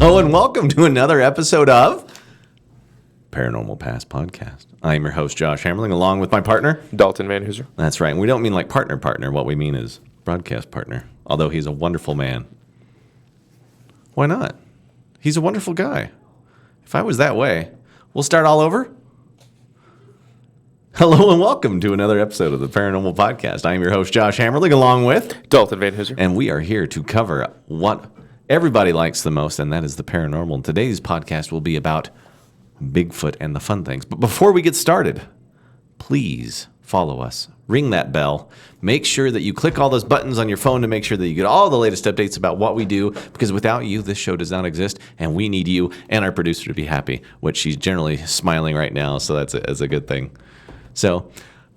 Hello and welcome to another episode of Paranormal Past Podcast. I am your host, Josh Hammerling, along with my partner, Dalton Van Hooser. That's right. And we don't mean like partner. What we mean is broadcast partner, although he's a wonderful man. Why not? He's a wonderful guy. If I was that way, we'll start all over. Hello and welcome to another episode of the Paranormal Podcast. I am your host, Josh Hammerling, along with Dalton Van Hooser. And we are here to cover what everybody likes the most, and that is the paranormal. And today's podcast will be about Bigfoot and the fun things. But before we get started, please follow us. Ring that bell. Make sure that you click all those buttons on your phone to make sure that you get all the latest updates about what we do, because without you, this show does not exist, and we need you and our producer to be happy, which she's generally smiling right now, so that's a good thing. So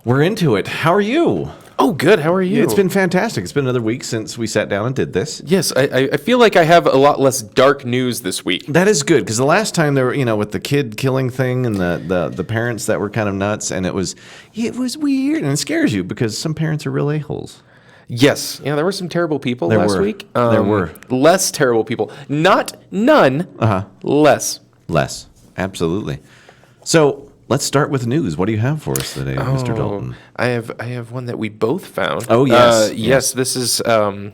we're into it. How are you? Oh, good. How are you? It's been fantastic. It's been another week since we sat down and did this. Yes, I feel like I have a lot less dark news this week. That is good, because the last time there were, with the kid killing thing and the parents that were kind of nuts, and it was weird, and it scares you because some parents are real a-holes. Yes. Yeah, there were some terrible people last week. There were. Less terrible people. Not none. Less. Less. Absolutely. So let's start with news. What do you have for us today, Mr. Dalton? I have one that we both found. Oh, yes. Yes, this is from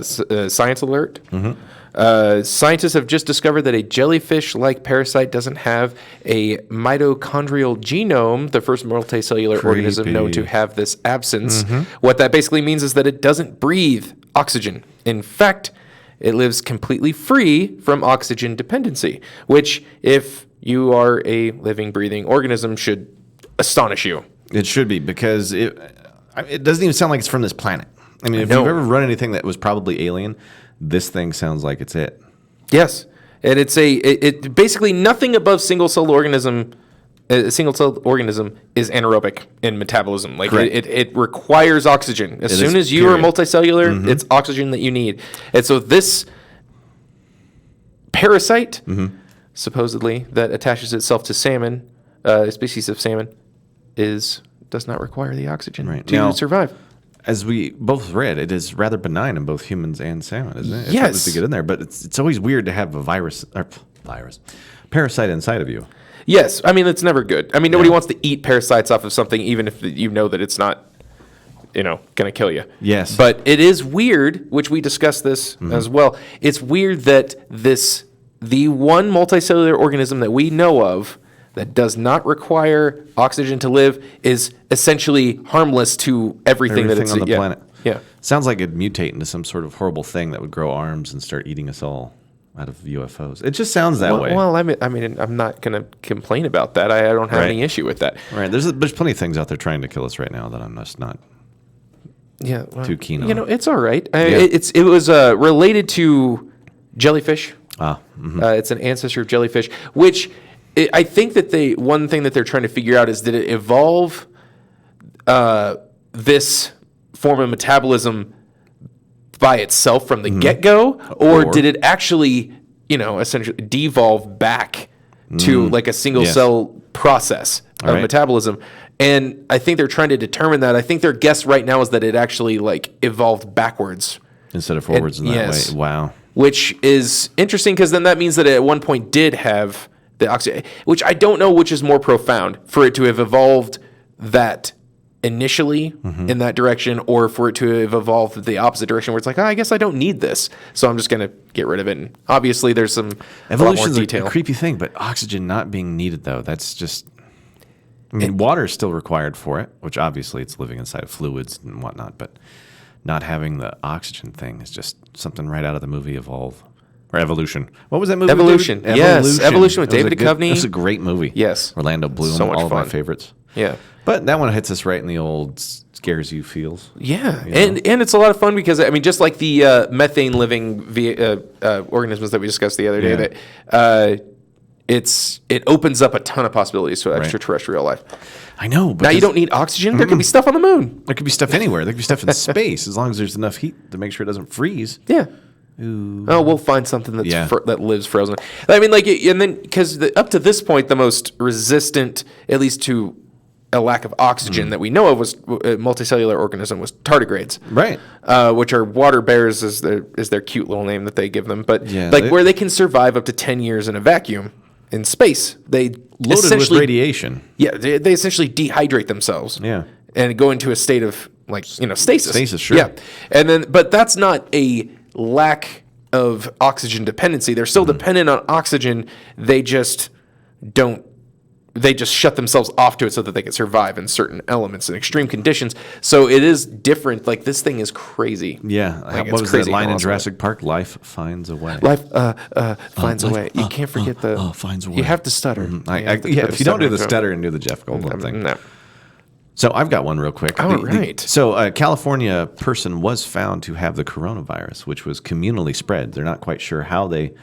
Science Alert. Mm-hmm. Scientists have just discovered that a jellyfish-like parasite doesn't have a mitochondrial genome, the first multicellular organism known to have this absence. Mm-hmm. What that basically means is that it doesn't breathe oxygen. In fact, it lives completely free from oxygen dependency, which, if you are a living, breathing organism, should astonish you. It should be, because it doesn't even sound like it's from this planet. I mean, if you've ever run anything that was probably alien, this thing sounds like it's it. Yes, and it basically nothing above single-celled organism. A single-celled organism is anaerobic in metabolism. Like it requires oxygen. As soon as you are multicellular, mm-hmm. it's oxygen that you need. And so this parasite, mm-hmm. supposedly, that attaches itself to salmon, a species of salmon, does not require the oxygen to survive. As we both read, it is rather benign in both humans and salmon, isn't it? It's yes. To get in there, but it's always weird to have a parasite inside of you. Yes, I mean, it's never good. I mean, nobody wants to eat parasites off of something, even if you know that it's not, going to kill you. Yes. But it is weird, which we discussed this mm-hmm. as well. It's weird that the one multicellular organism that we know of that does not require oxygen to live is essentially harmless to everything that it's on the planet. Yeah. Sounds like it'd mutate into some sort of horrible thing that would grow arms and start eating us all out of UFOs. It just sounds that way. Well, I mean, I'm not going to complain about that. I don't have any issue with that. Right. There's plenty of things out there trying to kill us right now that I'm just not too keen on. It's all right. It was related to jellyfish. Mm-hmm. It's an ancestor of jellyfish, which I think that one thing that they're trying to figure out is, did it evolve this form of metabolism by itself from the mm-hmm. get-go, or did it actually, essentially devolve back to like a single cell process of metabolism? And I think they're trying to determine that. I think their guess right now is that it actually evolved backwards instead of forwards in that way. Wow. Which is interesting, because then that means that it at one point did have the oxygen, which I don't know which is more profound, for it to have evolved that initially mm-hmm. in that direction, or for it to have evolved the opposite direction, where it's like, I guess I don't need this, so I'm just going to get rid of it. And obviously there's some evolution's a creepy thing, but oxygen not being needed, though, that's just, water is still required for it, which obviously it's living inside of fluids and whatnot, but not having the oxygen thing is just something right out of the movie Evolution. What was that movie? Evolution. Yes, Evolution with David Duchovny. It was a great movie. Yes. Orlando Bloom, so much all fun. of my favorites. Yeah. But that one hits us right in the old scares you feels. Yeah. And it's a lot of fun, because, just like the methane living organisms that we discussed the other day, that it opens up a ton of possibilities for extraterrestrial life. I know. Now you don't need oxygen. There could be stuff on the moon. There could be stuff anyway. There could be stuff in space, as long as there's enough heat to make sure it doesn't freeze. Yeah. Ooh. Oh, we'll find something that lives frozen. I mean, and then, because up to this point, the most resistant, at least to a lack of oxygen that we know of was a multicellular organism was tardigrades, Right. which are water bears is their cute little name that they give them. But Yeah, where they can survive up to 10 years in a vacuum in space, they Loaded with radiation. Yeah, they essentially dehydrate themselves. Yeah. And go into a state of stasis. Stasis, sure. Yeah, and then but that's not a lack of oxygen dependency. They're still dependent on oxygen. They just don't. They just shut themselves off to it so that they can survive in certain elements and extreme conditions. So it is different. Like this thing is crazy. Yeah. What was that line in Jurassic Park? Life finds a way. Life finds a way. You can't forget finds a way. You have to stutter. If you don't do the stutter and do the Jeff Goldblum thing. No. So I've got one real quick. Right. So a California person was found to have the coronavirus, which was communally spread. They're not quite sure how they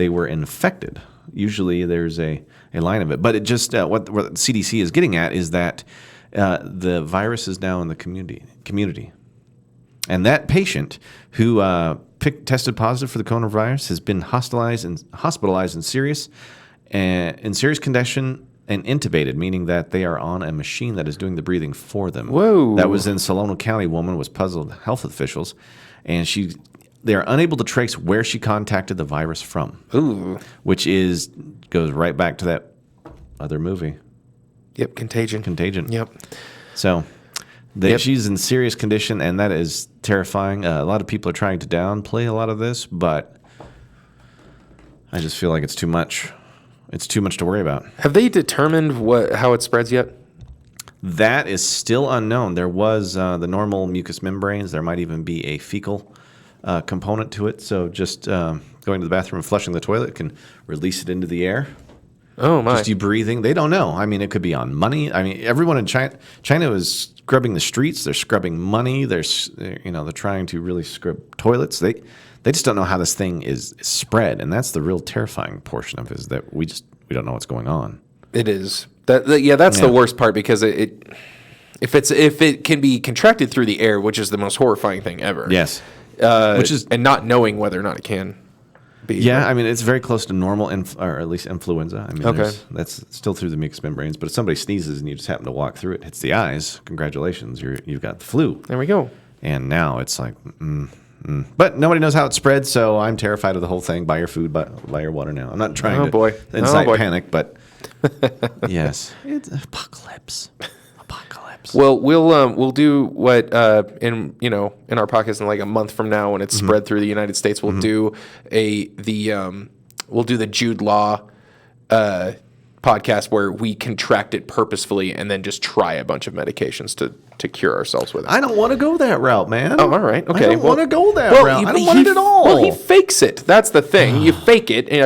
were infected. Usually there's a line of it. But it just what the CDC is getting at is that the virus is now in the community. And that patient who tested positive for the coronavirus has been hospitalized in serious condition and intubated, meaning that they are on a machine that is doing the breathing for them. Whoa. That was in Solano County. Woman was puzzled, health officials, and they are unable to trace where she contacted the virus from. Ooh. Which goes right back to that other movie. Yep, Contagion. Yep. So she's in serious condition, and that is terrifying. A lot of people are trying to downplay a lot of this, but I just feel like it's too much. It's too much to worry about. Have they determined how it spreads yet? That is still unknown. There was the normal mucous membranes. There might even be a fecal component to it. So just going to the bathroom and flushing the toilet can release it into the air. Oh, my. Just you breathing. They don't know. I mean, it could be on money. I mean, everyone in China is scrubbing the streets. They're scrubbing money. They're trying to really scrub toilets. They just don't know how this thing is spread, and that's the real terrifying portion of it, is that we don't know what's going on. It is. That's the worst part, because if it can be contracted through the air, which is the most horrifying thing ever. Yes. And not knowing whether or not it can be. Yeah, I mean, it's very close to normal, or at least influenza. I mean, okay. That's still through the mucous membranes, but if somebody sneezes and you just happen to walk through it, hits the eyes, congratulations, you've got the flu. There we go. And now it's like, But nobody knows how it spreads, so I'm terrified of the whole thing. Buy your food, buy your water now. I'm not trying to incite panic, but yes, it's apocalypse. Well, we'll do what in our podcast in like a month from now, when it's spread through the United States, we'll do the Jude Law podcast where we contract it purposefully and then just try a bunch of medications to cure ourselves with it. I don't want to go that route, man. Oh, all right. Okay. I don't want to go that route. I don't want it at all. Well, he fakes it. That's the thing. You fake it, and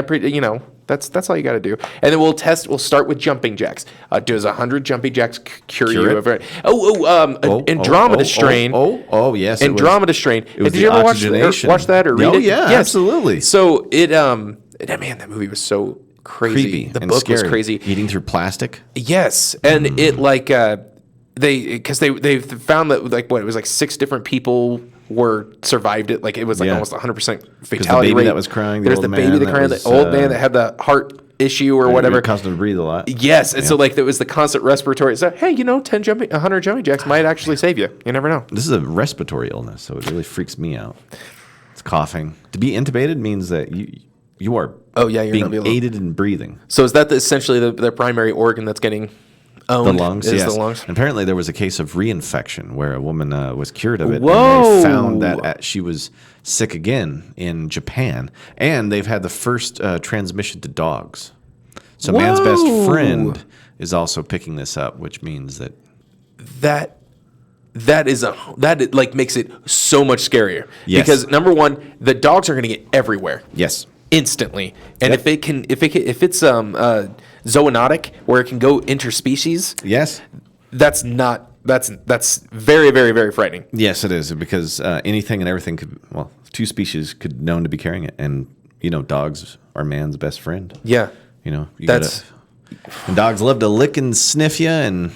that's all you got to do. And then we'll start with jumping jacks. Does 100 jumping jacks cure you of it? Andromeda strain. Oh, yes. Andromeda strain. Did you ever watch that or read it? Oh, yeah, yes. Absolutely. So man, that movie was so crazy. Creepy the and book scary. was crazy. Eating through plastic. Yes, and it they found that it was like 6 different people survived it. Like it was almost 100% fatality the baby rate. That was crying. There's the baby that crying. The old man that had the heart issue or whatever. Caused him to breathe a lot. Yes, and so there was the constant respiratory. So hey, 100 jumping jacks might actually save you. You never know. This is a respiratory illness, so it really freaks me out. It's coughing. To be intubated means that you are you're being aided in breathing. So is that essentially the primary organ that's getting owned? The lungs, yes. The lungs? Apparently there was a case of reinfection where a woman was cured of it. Whoa. And they found that she was sick again in Japan. And they've had the first transmission to dogs. So man's best friend is also picking this up, which means that makes it so much scarier. Yes. Because number one, the dogs are going to get everywhere. Yes. Instantly. And if it's zoonotic, where it can go interspecies, yes, that's very, very, very frightening. Yes, it is, because anything and everything could, 2 species could known to be carrying it, and dogs are man's best friend. Yeah, and dogs love to lick and sniff you, and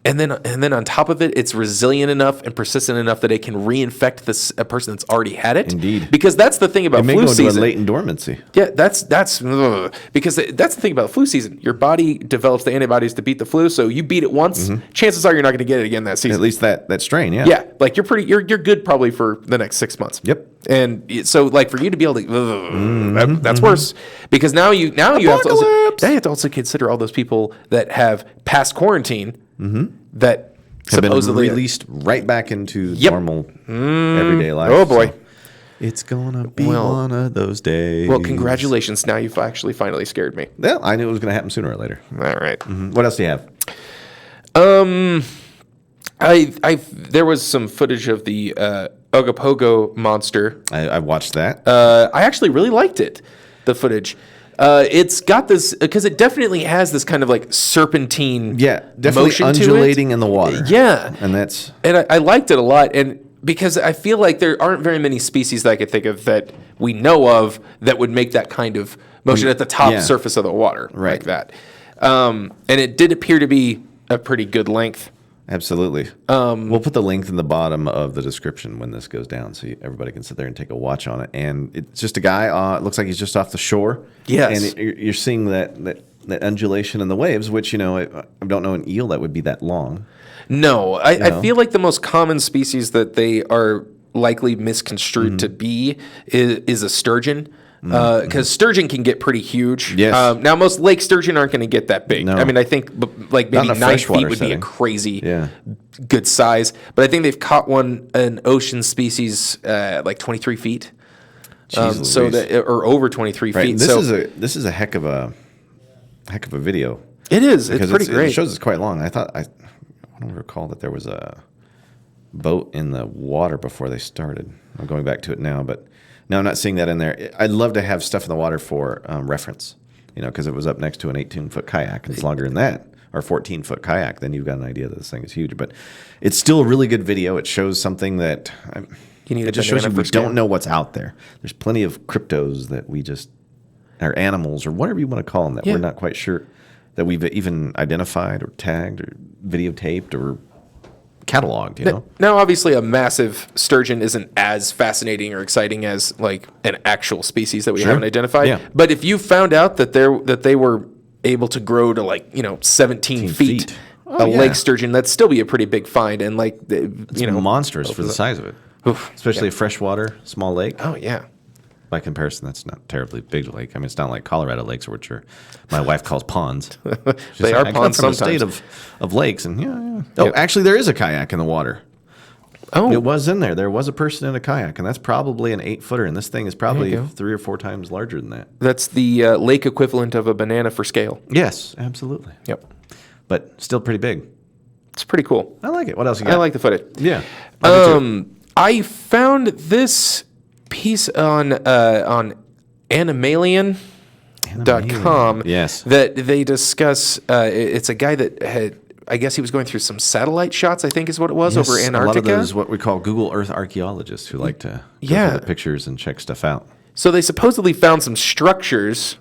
And then on top of it, it's resilient enough and persistent enough that it can reinfect a person that's already had it. Indeed. Because that's the thing about It may flu go into a season. latent dormancy. Yeah, because that's the thing about flu season. Your body develops the antibodies to beat the flu, so you beat it once, chances are you're not going to get it again that season. At least that strain, yeah. Yeah, like you're good probably for the next 6 months. Yep. And so like for you to be able to, that's worse because now you have to also consider all those people that have passed quarantine that Have been supposedly released right back into normal everyday life. Oh boy. So it's gonna be one of those days. Well, congratulations! Now you've actually finally scared me. Well, I knew it was gonna happen sooner or later. All right. What else do you have? There was some footage of the Ogopogo monster. I watched that. I actually really liked it. The footage. It's got this because it definitely has this kind of like serpentine, definitely motion undulating to it. in the water. Yeah, and I liked it a lot, and because I feel like there aren't very many species that I could think of that we know of that would make that kind of motion at the top surface of the water like that. And it did appear to be a pretty good length. Absolutely. We'll put the link in the bottom of the description when this goes down, so everybody can sit there and take a watch on it. And it's just a guy. It looks like he's just off the shore. Yes. And you're seeing that undulation in the waves, which I don't know an eel that would be that long. No, I feel like the most common species that they are likely misconstrued to be is a sturgeon. Because sturgeon can get pretty huge. Yes. Now, most lake sturgeon aren't going to get that big. No. I mean, I think like maybe 9 feet would be a crazy good size. But I think they've caught an ocean species like 23 feet. Or over 23 feet. This is a heck of a video. It is. It's pretty great. It shows it's quite long. I don't recall that there was a boat in the water before they started. I'm going back to it now, but no, I'm not seeing that in there. I'd love to have stuff in the water for reference, because it was up next to an 18-foot kayak, and it's longer than that, or 14-foot kayak. Then you've got an idea that this thing is huge. But it's still a really good video. It shows something that it just shows you we don't know what's out there. There's plenty of cryptos that we just are animals or whatever you want to call them that we're not quite sure that we've even identified or tagged or videotaped or cataloged, Now, obviously, a massive sturgeon isn't as fascinating or exciting as like an actual species that we haven't identified. Yeah. But if you found out that they were able to grow to 17 feet, lake sturgeon, that'd still be a pretty big find. And it's monstrous for the size of it, especially a freshwater small lake. Oh yeah. By comparison, that's not terribly big lake. I mean, it's not like Colorado lakes, which my wife calls ponds. They are ponds from sometimes. A state of lakes, and Oh, actually, there is a kayak in the water. Oh, it was in there. There was a person in a kayak, and that's probably an 8-footer, and this thing is probably 3 or 4 times larger than that. That's the lake equivalent of a banana for scale. Yes, absolutely. Yep. But still pretty big. It's pretty cool. I like it. What else you got? I like the footage. Yeah. I found this piece on Animalian.com that they discuss. It's a guy that had, I guess he was going through some satellite shots, I think is what it was, over Antarctica. A lot of those what we call Google Earth archaeologists who like to go through the pictures and check stuff out. So they supposedly found some structures,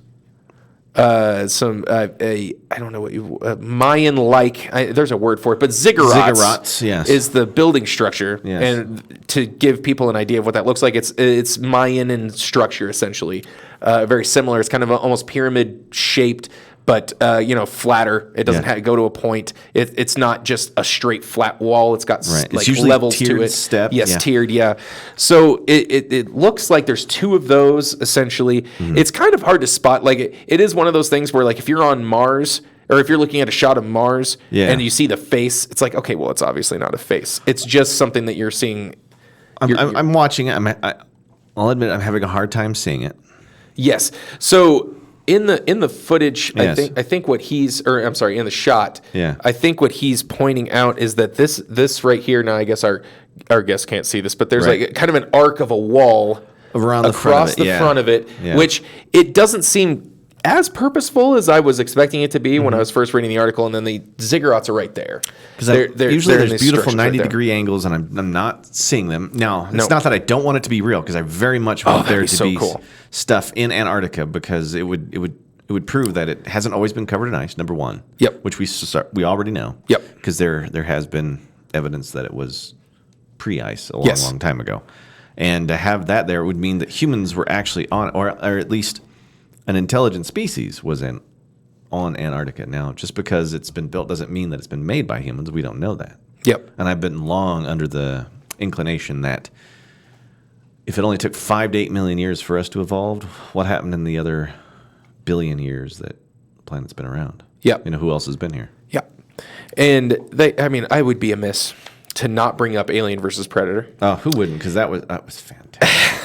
I don't know what Mayan-like, there's a word for it, but ziggurats yes, is the building structure. Yes. And to give people an idea of what that looks like, it's Mayan in structure, essentially. Very similar. It's kind of almost pyramid shaped, but flatter. It doesn't go to a point. It's not just a straight flat wall. It's got like levels to it. Steps. Yes, tiered. Yeah. So it looks like there's 2 of those essentially. Mm-hmm. It's kind of hard to spot. Like it is one of those things where like if you're on Mars or if you're looking at a shot of Mars and you see the face, it's like, okay, well, it's obviously not a face. It's just something that you're seeing. I'm watching it. I'll admit I'm having a hard time seeing it. Yes. So in the footage, I think what in the shot, I think what he's pointing out is that this right here. Now, I guess our guests can't see this, but there's like kind of an arc of a wall across the front of it, which it doesn't seem as purposeful as I was expecting it to be when I was first reading the article, and then the ziggurats are right there. Because usually there's beautiful 90-degree angles, and I'm not seeing them. Now, it's not that I don't want it to be real, because I very much want there to be stuff in Antarctica, because it would it would prove that it hasn't always been covered in ice. Number one. Yep. Which we already know. Yep. Because there has been evidence that it was pre-ice a Yes. long time ago, and to have that there would mean that humans were actually on, or at least an intelligent species was on Antarctica. Now, just because it's been built doesn't mean that it's been made by humans. We don't know that. Yep. And I've been long under the inclination that if it only took 5 to 8 million years for us to evolve, what happened in the other billion years that the planet's been around? Yep. Who else has been here? Yep. And I would be amiss to not bring up Alien versus Predator. Oh, who wouldn't? Because that was fantastic.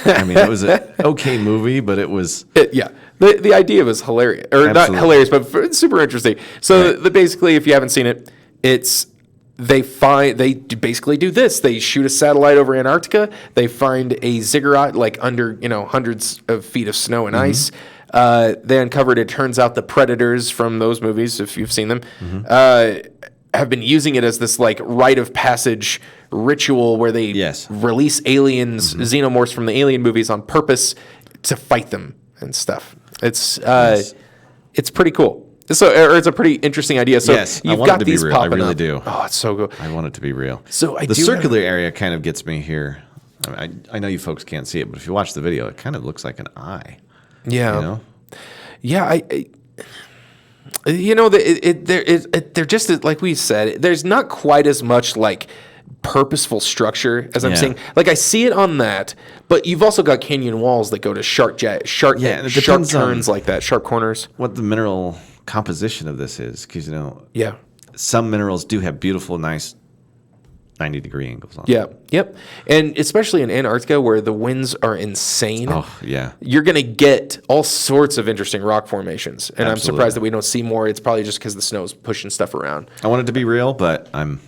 It was an okay movie, but it was... The idea was hilarious. Or Absolutely. not hilarious, but super interesting. So basically, if you haven't seen it, they basically do this. They shoot a satellite over Antarctica. They find a ziggurat under hundreds of feet of snow and ice. They uncovered, it turns out, the predators from those movies, if you've seen them, have been using it as this rite of passage ritual where they release aliens, xenomorphs from the alien movies on purpose to fight them and stuff. It's pretty cool. So, or it's a pretty interesting idea. So you've got these popping up. I really do. Oh, it's so good. I want it to be real. So the circular area kind of gets me here. I know you folks can't see it, but if you watch the video, it kind of looks like an eye. Yeah. Yeah. They're just like we said. There's not quite as much purposeful structure as I'm seeing. I see it on that, but you've also got canyon walls that go to sharp turns like that, sharp corners. What the mineral composition of this is, because yeah, some minerals do have beautiful, nice 90-degree angles on them. Yep. And especially in Antarctica where the winds are insane. Oh, yeah. You're going to get all sorts of interesting rock formations. And I'm surprised that we don't see more. It's probably just because the snow's pushing stuff around. I want it to be real, but I'm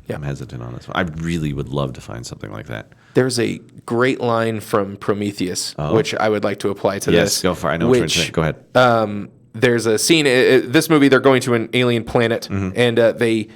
hesitant on this one. I really would love to find something like that. There's a great line from Prometheus, which I would like to apply to this. Yes, go for it. I know what you're saying. Go ahead. There's a scene, this movie, they're going to an alien planet, and they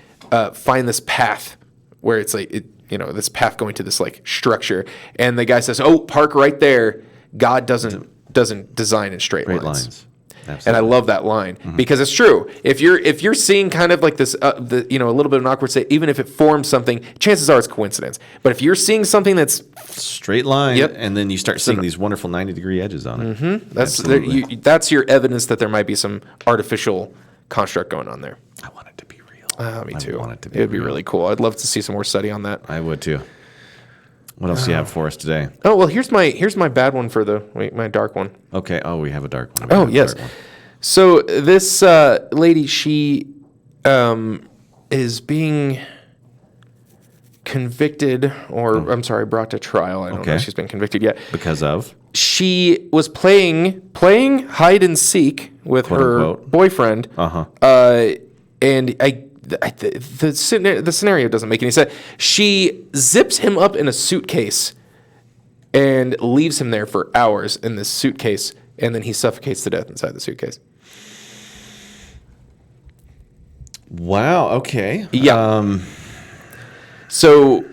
find this path where it's this path going to this structure, and the guy says, "Oh, park right there." God doesn't design in straight lines. Absolutely. And I love that line because it's true. If you're seeing kind of this, a little bit of an awkward state, even if it forms something, chances are it's coincidence. But if you're seeing something that's straight line, and then you start seeing these wonderful 90-degree edges on it, that's your evidence that there might be some artificial construct going on there. I want it to be real. Me too. I want it to be It'd be real. really cool. I'd love to see some more study on that. I would too. What else do you have for us today? Oh, well, here's my bad one for my dark one. Okay. Oh, we have a dark one. Yes. So this lady, she is being convicted, or I'm sorry, brought to trial. I don't know if she's been convicted yet. Because of? She was playing hide and seek with her boyfriend. And the scenario doesn't make any sense. She zips him up in a suitcase and leaves him there for hours in this suitcase, and then he suffocates to death inside the suitcase. Wow. Okay. Yeah. So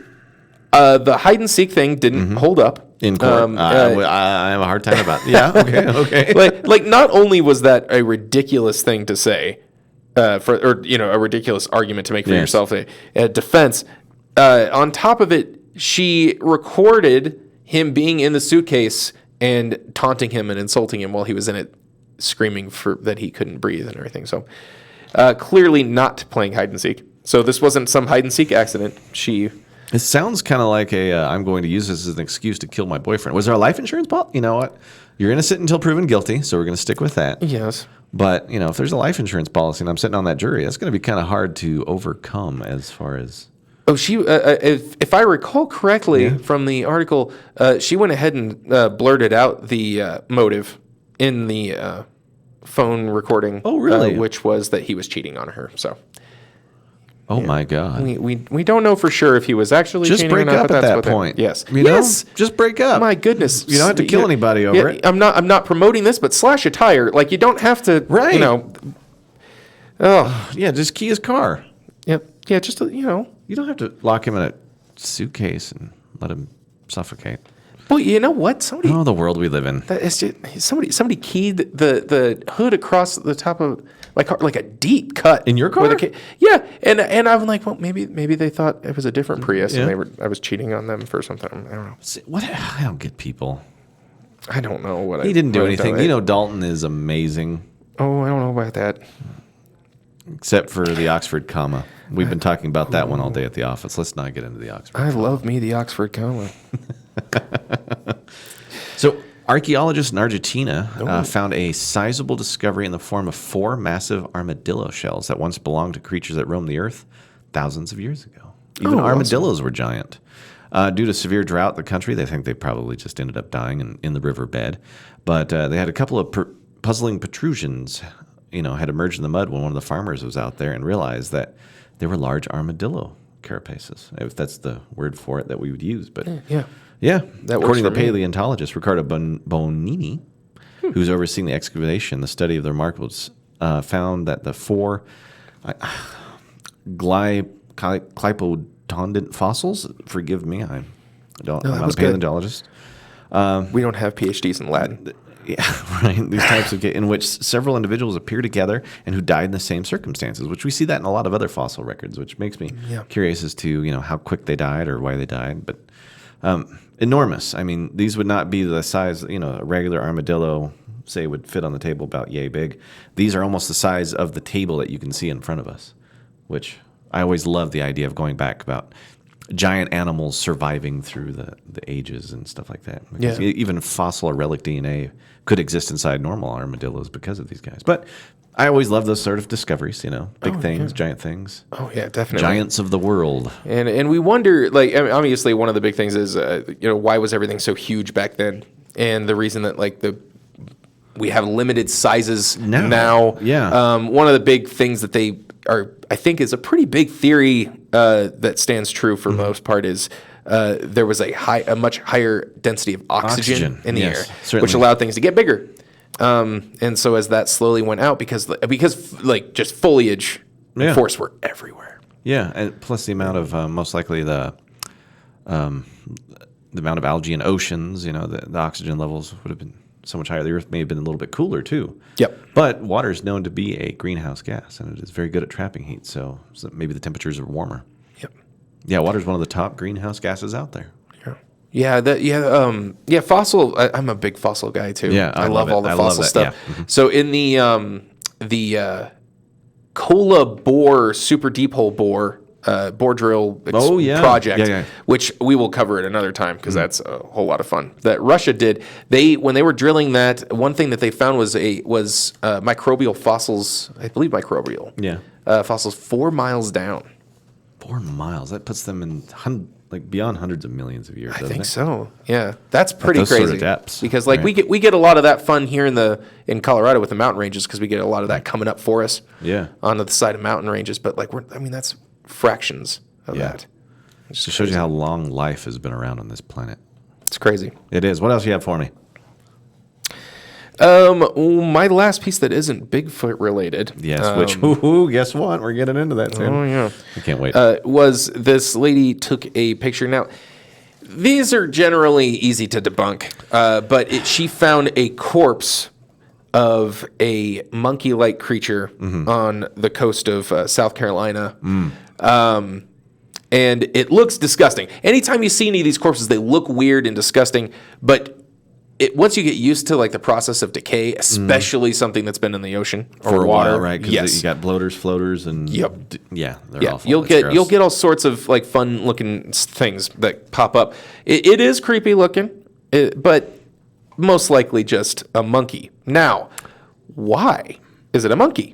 the hide and seek thing didn't hold up in court. I have a hard time about it. Yeah. Okay. like not only was that a ridiculous thing to say, a ridiculous argument to make for yourself, a defense. On top of it, she recorded him being in the suitcase and taunting him and insulting him while he was in it, screaming that he couldn't breathe and everything. So clearly not playing hide and seek. So this wasn't some hide and seek accident. It sounds kind of like I'm going to use this as an excuse to kill my boyfriend. Was there a life insurance policy? You know what? You're innocent until proven guilty, so we're going to stick with that. Yes. But, if there's a life insurance policy and I'm sitting on that jury, that's going to be kind of hard to overcome as far as... Oh, she, if I recall correctly from the article, she went ahead and blurted out the motive in the phone recording. Oh, really? Which was that he was cheating on her. So... Oh my God! We don't know for sure if he was actually just cheating break or not, up but at that's that point. Yes, yes, just break up. My goodness, you don't have to kill anybody over it. I'm not promoting this, but slash a tire. Like you don't have to, right? Oh yeah, just key his car. Yep. Yeah, just You don't have to lock him in a suitcase and let him suffocate. Well, you know what? Oh, the world we live in. It's just, somebody keyed the hood across the top of my car, like a deep cut In your car? Yeah, and I'm like, well, maybe they thought it was a different Prius, and I was cheating on them for something. I don't know. What? I don't get people. I don't know what He didn't do anything. You know, Dalton is amazing. Oh, I don't know about that. Except for the Oxford comma. We've been talking about that one all day at the office. Let's not get into the Oxford. I love me the Oxford comma. So, archaeologists in Argentina found a sizable discovery in the form of 4 massive armadillo shells that once belonged to creatures that roamed the earth thousands of years ago. Even armadillos were giant. Due to severe drought in the country, they think they probably just ended up dying in the riverbed. But they had a couple of puzzling protrusions, had emerged in the mud when one of the farmers was out there and realized that they were large armadillo carapaces, if that's the word for it that we would use. But yeah. According to paleontologist Riccardo Bonini, who's overseeing the excavation, the study of the remarkables, found that the 4 glyptodont fossils. Forgive me, I'm not a paleontologist. We don't have PhDs in Latin. Yeah, right. These types of in which several individuals appear together and who died in the same circumstances, which we see that in a lot of other fossil records, which makes me curious as to how quick they died or why they died. But enormous. I mean, these would not be the size a regular armadillo say would fit on the table, about yay big. These are almost the size of the table that you can see in front of us, which I always love the idea of going back about giant animals surviving through the ages and stuff like that. Because even fossil or relic DNA could exist inside normal armadillos because of these guys. But I always love those sort of discoveries, big things, giant things. Oh, yeah, definitely. Giants of the world. And we wonder, obviously one of the big things is, why was everything so huge back then? And the reason that, we have limited sizes now. Yeah. One of the big things that they I think is a pretty big theory that stands true for most part is there was a much higher density of oxygen in the air, certainly, which allowed things to get bigger. And so as that slowly went out, because just foliage and forests were everywhere. Yeah, and plus the amount of most likely the amount of algae in oceans, the oxygen levels would have been so much higher. The Earth may have been a little bit cooler too. Yep. But water is known to be a greenhouse gas, and it is very good at trapping heat. So maybe the temperatures are warmer. Yep. Yeah, water is one of the top greenhouse gases out there. Yeah. Fossil. I'm a big fossil guy too. Yeah, I love all the fossil stuff. Yeah. Mm-hmm. So in the Cola bore super deep hole bore drill project, which we will cover at another time because that's a whole lot of fun. That Russia did. When they were drilling that, one thing that they found was microbial fossils. I believe microbial. Yeah. Fossils 4 miles down. 4 miles. That puts them in beyond hundreds of millions of years. I think so. Yeah, that's pretty crazy. Sort of depths, because we get a lot of that fun here in Colorado with the mountain ranges because we get a lot of that coming up for us. Yeah. On the side of mountain ranges, but that's fractions of that. It just shows you how long life has been around on this planet. It's crazy. It is. What else do you have for me? My last piece that isn't Bigfoot related. Yes, which guess what? We're getting into that soon. Oh yeah, I can't wait. Was this lady took a picture? Now, these are generally easy to debunk, but she found a corpse of a monkey-like creature on the coast of South Carolina. And it looks disgusting. Anytime you see any of these corpses, they look weird and disgusting, but once you get used to the process of decay, especially something that's been in the ocean or for a water, while, right? Because you got bloaters, floaters, and they're awful. You'll get all sorts of fun looking things that pop up. It is creepy looking, but most likely just a monkey. Now, why is it a monkey?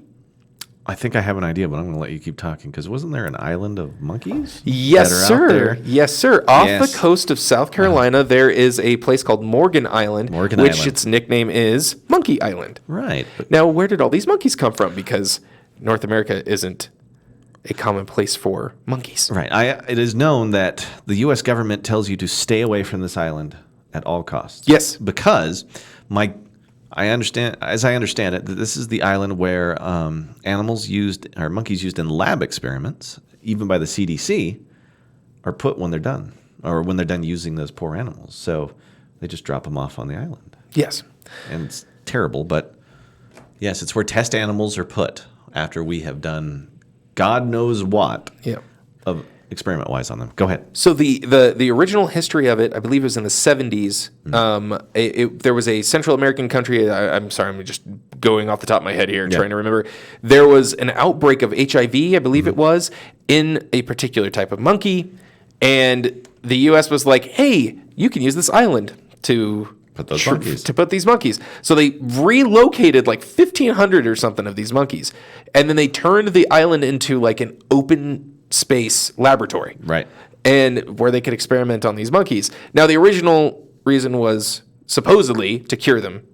I think I have an idea, but I'm going to let you keep talking because wasn't there an island of monkeys? Yes, sir. Yes, sir. Off the coast of South Carolina, there is a place called Morgan Island, which its nickname is Monkey Island. Right. Now, where did all these monkeys come from? Because North America isn't a common place for monkeys. Right. It is known that the U.S. government tells you to stay away from this island at all costs. Yes. Because I understand it, that this is the island where monkeys used in lab experiments, even by the CDC, are put when they're done, or when they're done using those poor animals. So they just drop them off on the island. Yes. And it's terrible, but yes, it's where test animals are put after we have done God knows what of experiment-wise on them. Go ahead. So the original history of it, I believe it was in the 70s. There was a Central American country. I'm sorry, I'm just going off the top of my head here, trying to remember. There was an outbreak of HIV, I believe it was, in a particular type of monkey. And the U.S. was like, hey, you can use this island to put those monkeys. To put these monkeys. So they relocated like 1,500 or something of these monkeys. And then they turned the island into like an open space laboratory. Right. And where they could experiment on these monkeys. Now, the original reason was supposedly to cure them.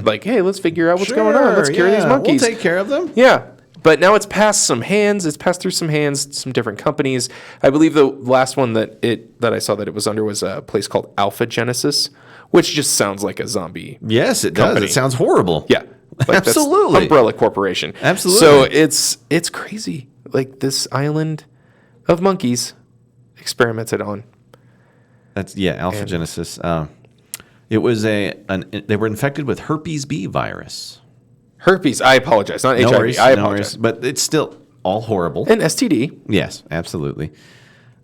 Like, hey, let's figure out what's going on. Let's cure these monkeys. We'll take care of them. Yeah. But now it's passed some hands. It's passed through some hands, some different companies. I believe the last one that I saw that it was under was a place called Alpha Genesis, which just sounds like a zombie. Yes, it company. does. It sounds horrible. Yeah. Like Absolutely. That's Umbrella Corporation. Absolutely. So it's crazy. Like this island of monkeys experimented on. That's Alpha Genesis. It was they were infected with herpes B virus. Herpes. I apologize. Not HIV. Worries, I apologize. But it's still all horrible. And STD. Yes, absolutely.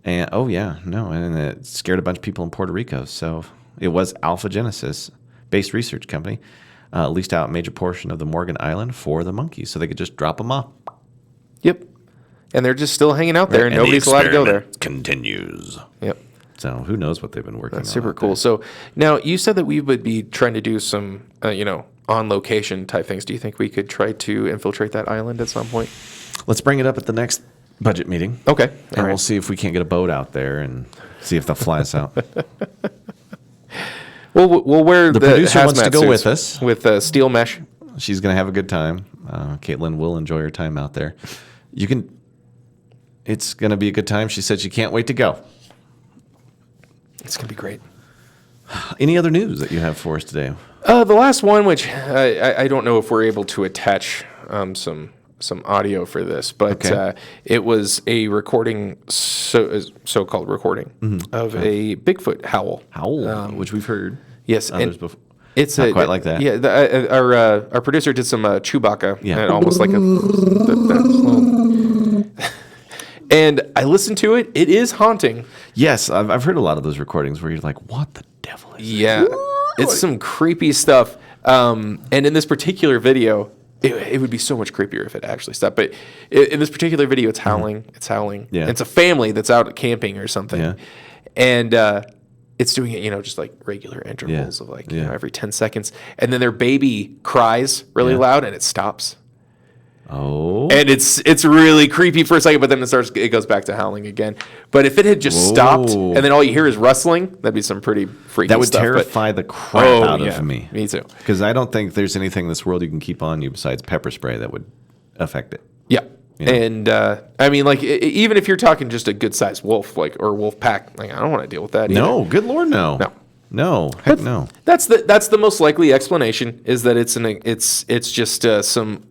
And and it scared a bunch of people in Puerto Rico. So it was Alpha Genesis, based research company, leased out a major portion of the Morgan Island for the monkeys, so they could just drop them off. Yep. And they're just still hanging out there, and nobody's allowed to go there. Continues. Yep. So who knows what they've been working on. That's super cool. So now you said that we would be trying to do some, on location type things. Do you think we could try to infiltrate that island at some point? Let's bring it up at the next budget meeting. Okay. And we'll see if we can't get a boat out there and see if they'll fly us out. We'll wear the producer wants to hazmat go suits with us. with steel mesh. She's going to have a good time. Caitlin will enjoy her time out there. It's going to be a good time. She said she can't wait to go. It's going to be great. Any other news that you have for us today? The last one, which I don't know if we're able to attach some audio for this, but it was a recording, so-called recording of a Bigfoot howl. Which we've heard. Yes, and before. It's not quite like that. Yeah, our producer did some Chewbacca, and almost like and I listened to it. It is haunting. Yes, I've heard a lot of those recordings where you're like, what the devil is that? It's some creepy stuff. And in this particular video, it would be so much creepier if it actually stopped. But in this particular video, it's howling. It's howling. Yeah. And it's a family that's out camping or something. Yeah. And it's doing it, just like regular intervals of every 10 seconds. And then their baby cries really loud and it stops. Oh. And it's really creepy for a second, but then it goes back to howling again. But if it had just stopped and then all you hear is rustling, that'd be some pretty freaky stuff. That would terrify the crap out of me. Me too. Because I don't think there's anything in this world you can keep on you besides pepper spray that would affect it. Yeah. And I mean, like, even if you're talking just a good sized wolf, or wolf pack, like, I don't want to deal with that either. No, good Lord, no. No, heck no. That's the most likely explanation, is that it's just some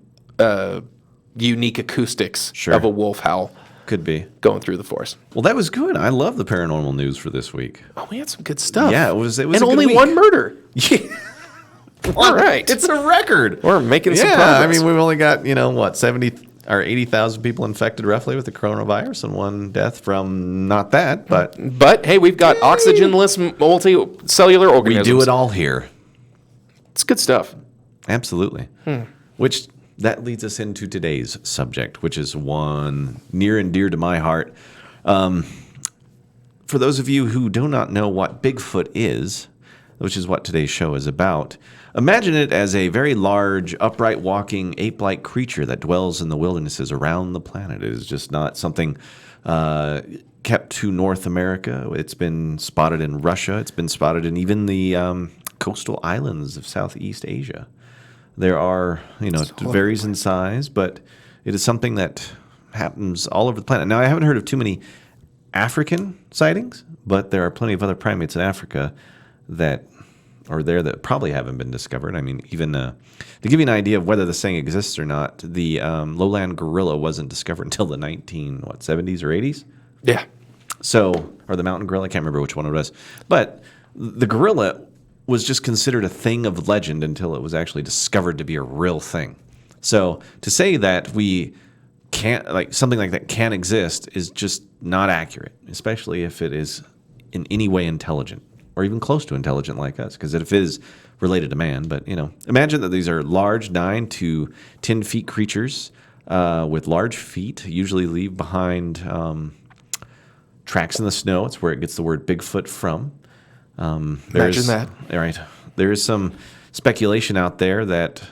unique acoustics of a wolf howl. Could be going through the forest. Well, that was good. I love the paranormal news for this week. Oh, we had some good stuff. Yeah, it was and a only good week. One murder. All right, it's a record. We're making some progress. I mean, we've only got 70 or 80,000 people infected roughly with the coronavirus, and one death from not that, but hey, we've got oxygenless multicellular organisms. We do it all here. It's good stuff. Absolutely. Which that leads us into today's subject, which is one near and dear to my heart. For those of you who do not know what Bigfoot is, which is what today's show is about, imagine it as a very large, upright walking, ape-like creature that dwells in the wildernesses around the planet. It is just not something kept to North America. It's been spotted in Russia. It's been spotted in even the coastal islands of Southeast Asia. There are, it varies in size, but it is something that happens all over the planet. Now, I haven't heard of too many African sightings, but there are plenty of other primates in Africa that are there that probably haven't been discovered. I mean, even to give you an idea of whether this thing exists or not, the lowland gorilla wasn't discovered until the 70s or 80s? Yeah. So, or the mountain gorilla, I can't remember which one it was. But the gorilla was just considered a thing of legend until it was actually discovered to be a real thing. So to say that we can't, like something like that can exist is just not accurate, especially if it is in any way intelligent or even close to intelligent like us, because if it is related to man. But, imagine that these are large 9 to 10 feet creatures with large feet, usually leave behind tracks in the snow. It's where it gets the word Bigfoot from. Imagine that. Right. There is some speculation out there that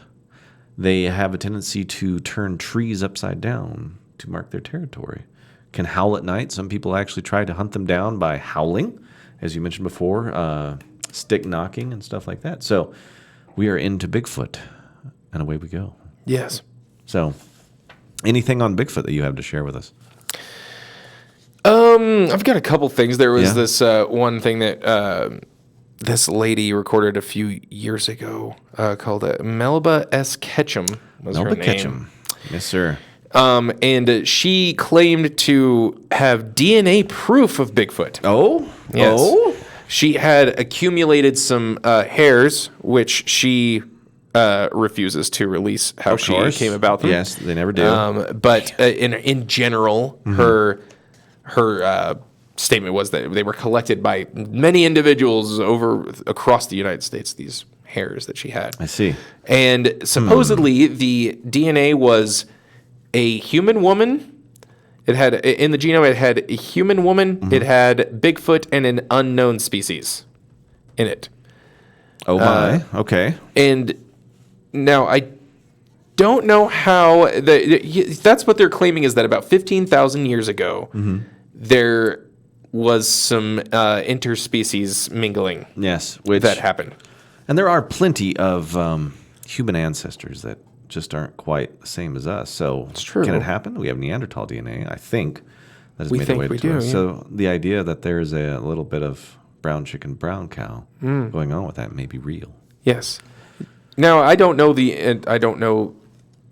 they have a tendency to turn trees upside down to mark their territory. Can howl at night. Some people actually try to hunt them down by howling, as you mentioned before, stick knocking and stuff like that. So we are into Bigfoot, and away we go. Yes. So anything on Bigfoot that you have to share with us? I've got a couple things. There was this one thing that this lady recorded a few years ago called Melba S. Ketchum was her name. Ketchum. Yes, sir. And she claimed to have DNA proof of Bigfoot. Oh? Yes. Oh? She had accumulated some hairs, which she refuses to release how she came about them. Yes, they never do. But in general, her statement was that they were collected by many individuals across the United States, these hairs that she had. I see. And supposedly the DNA was a human woman. It had, in the genome, it had a human woman, it had Bigfoot, and an unknown species in it. Oh my, okay. And now I don't know how, that's what they're claiming, is that about 15,000 years ago, there was some interspecies mingling. Yes, that happened. And there are plenty of human ancestors that just aren't quite the same as us. So it's true. Can it happen? We have Neanderthal DNA, I think. That has We made think a way we to do, us. yeah. So the idea that there's a little bit of brown chicken, brown cow going on with that may be real. Yes. Now I don't know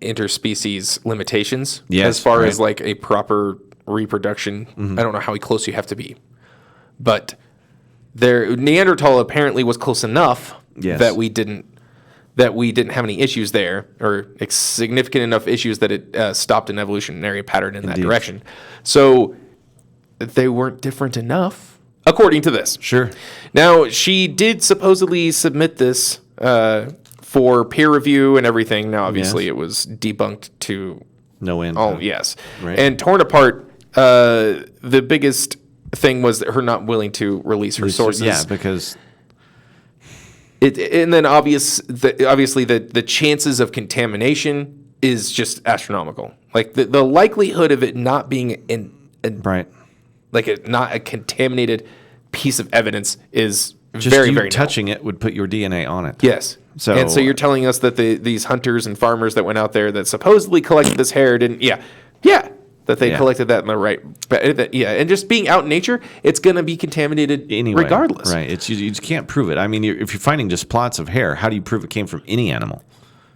interspecies limitations as far as like a proper reproduction. I don't know how close you have to be, but Neanderthal apparently was close enough that we didn't have any issues there, or significant enough issues that it stopped an evolutionary pattern in that direction. So they weren't different enough, according to this. Sure. Now, she did supposedly submit this for peer review and everything. Now, obviously, it was debunked to no end. Oh, yes. Right. And torn apart. The biggest thing was her not willing to release her sources. Yeah, because... And then obviously the chances of contamination is just astronomical. Like the likelihood of it not being not a contaminated piece of evidence is just very, you very touching it would put your DNA on it. Yes. So you're telling us that these hunters and farmers that went out there that supposedly collected this hair didn't that they collected that in the right. And just being out in nature, it's going to be contaminated anyway, regardless. Right. You just can't prove it. I mean, if you're finding just plots of hair, how do you prove it came from any animal?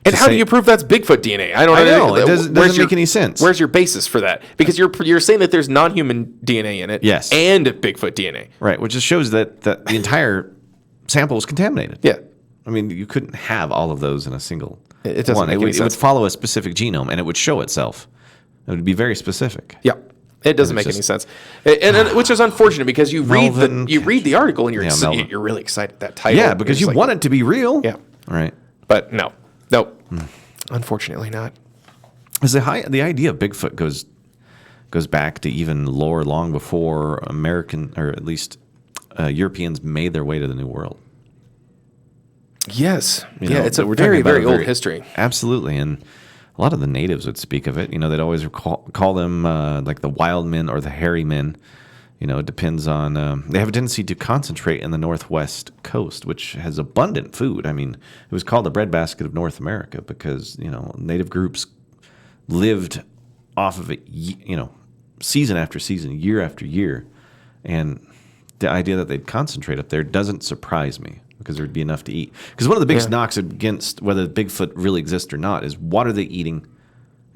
And how do you prove that's Bigfoot DNA? I don't know. It doesn't make any sense. Where's your basis for that? Because you're saying that there's non-human DNA in it, yes, and Bigfoot DNA, right? Which just shows that the entire sample was contaminated. Yeah. I mean, you couldn't have all of those in a single It doesn't make any sense. It would follow a specific genome, and it would show itself. It would be very specific. Yeah, it doesn't make any sense, and which is unfortunate because you read the article and you're really excited at that title. Yeah, because you want it to be real. Yeah, right. But nope, unfortunately not. Because the idea of Bigfoot goes back to even lore long before American, or at least Europeans, made their way to the New World. Yes, it's a very, very old history. Absolutely, and a lot of the natives would speak of it. They'd always call them like the wild men or the hairy men. It depends on... they have a tendency to concentrate in the northwest coast, which has abundant food. I mean, it was called the breadbasket of North America because, native groups lived off of it, season after season, year after year. And the idea that they'd concentrate up there doesn't surprise me, because there'd be enough to eat. Because one of the biggest knocks against whether Bigfoot really exists or not is what are they eating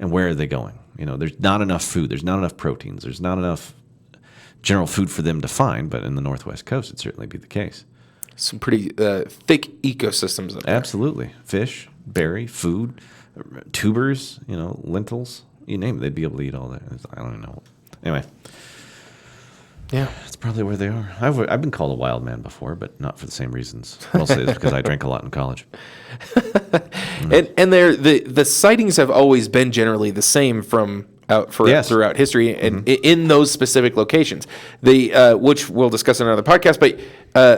and where are they going? There's not enough food. There's not enough proteins. There's not enough general food for them to find. But in the Northwest coast, it'd certainly be the case. Some pretty thick ecosystems up there. Absolutely. Fish, berry, food, tubers, lentils, you name it. They'd be able to eat all that. I don't even know. Anyway. Yeah. That's probably where they are. I've been called a wild man before, but not for the same reasons. Mostly it's because I drank a lot in college. And the sightings have always been generally the same throughout history and in those specific locations. Which we'll discuss in another podcast, but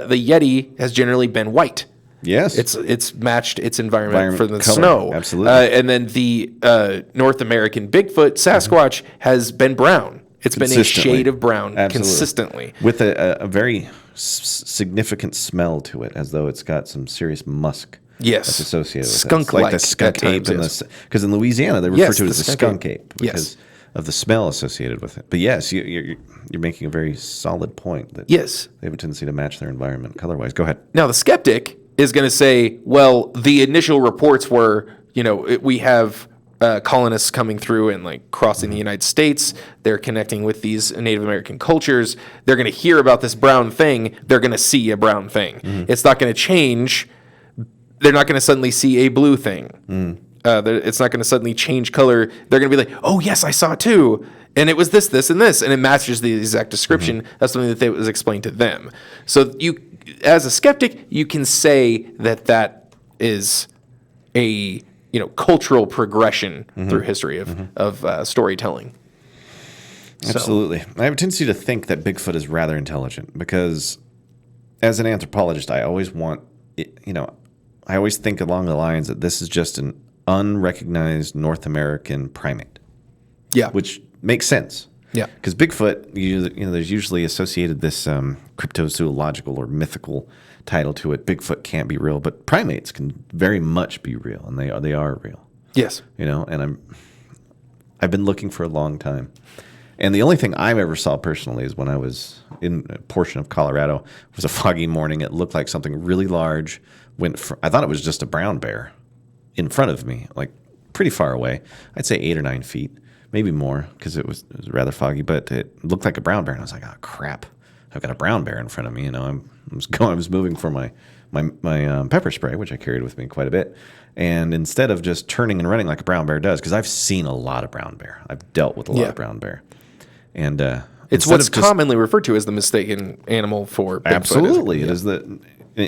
the Yeti has generally been white. Yes. It's matched its environment for the color. snow. Absolutely. And then the North American Bigfoot, Sasquatch, has been brown. It's been a shade of brown consistently. With a very significant smell to it, as though it's got some serious musk. Yes. That's associated with Skunk-like it. Like the skunk ape. Because in Louisiana, they refer to it as the skunk ape because of the smell associated with it. But yes, you're making a very solid point that they have a tendency to match their environment color-wise. Go ahead. Now, the skeptic is going to say, well, the initial reports were, we have colonists coming through and like crossing the United States. They're connecting with these Native American cultures. They're going to hear about this brown thing. They're going to see a brown thing. It's not going to change. They're not going to suddenly see a blue thing. It's not going to suddenly change color. They're going to be like, oh, yes, I saw it too. And it was this, this, and this. And it matches the exact description. That's something that was explained to them. So you, as a skeptic, you can say that is a cultural progression through history of storytelling. Absolutely. I have a tendency to think that Bigfoot is rather intelligent because as an anthropologist, I always I always think along the lines that this is just an unrecognized North American primate. Yeah. Which makes sense. Yeah. Because Bigfoot, there's usually associated this cryptozoological or mythical title to it. Bigfoot can't be real, but primates can very much be real, and they are real. Yes. And I've been looking for a long time. And the only thing I ever saw personally is when I was in a portion of Colorado. It was a foggy morning. It looked like something really large. I thought it was just a brown bear in front of me, like pretty far away. I'd say 8 or 9 feet, maybe more, because it was rather foggy. But it looked like a brown bear, and I was like, "Oh crap! I've got a brown bear in front of me." I was moving for my pepper spray, which I carried with me quite a bit. And instead of just turning and running like a brown bear does, because I've seen a lot of brown bear, I've dealt with a lot of brown bear, and it's what's commonly referred to as the mistaken animal for Bigfoot. Absolutely, it is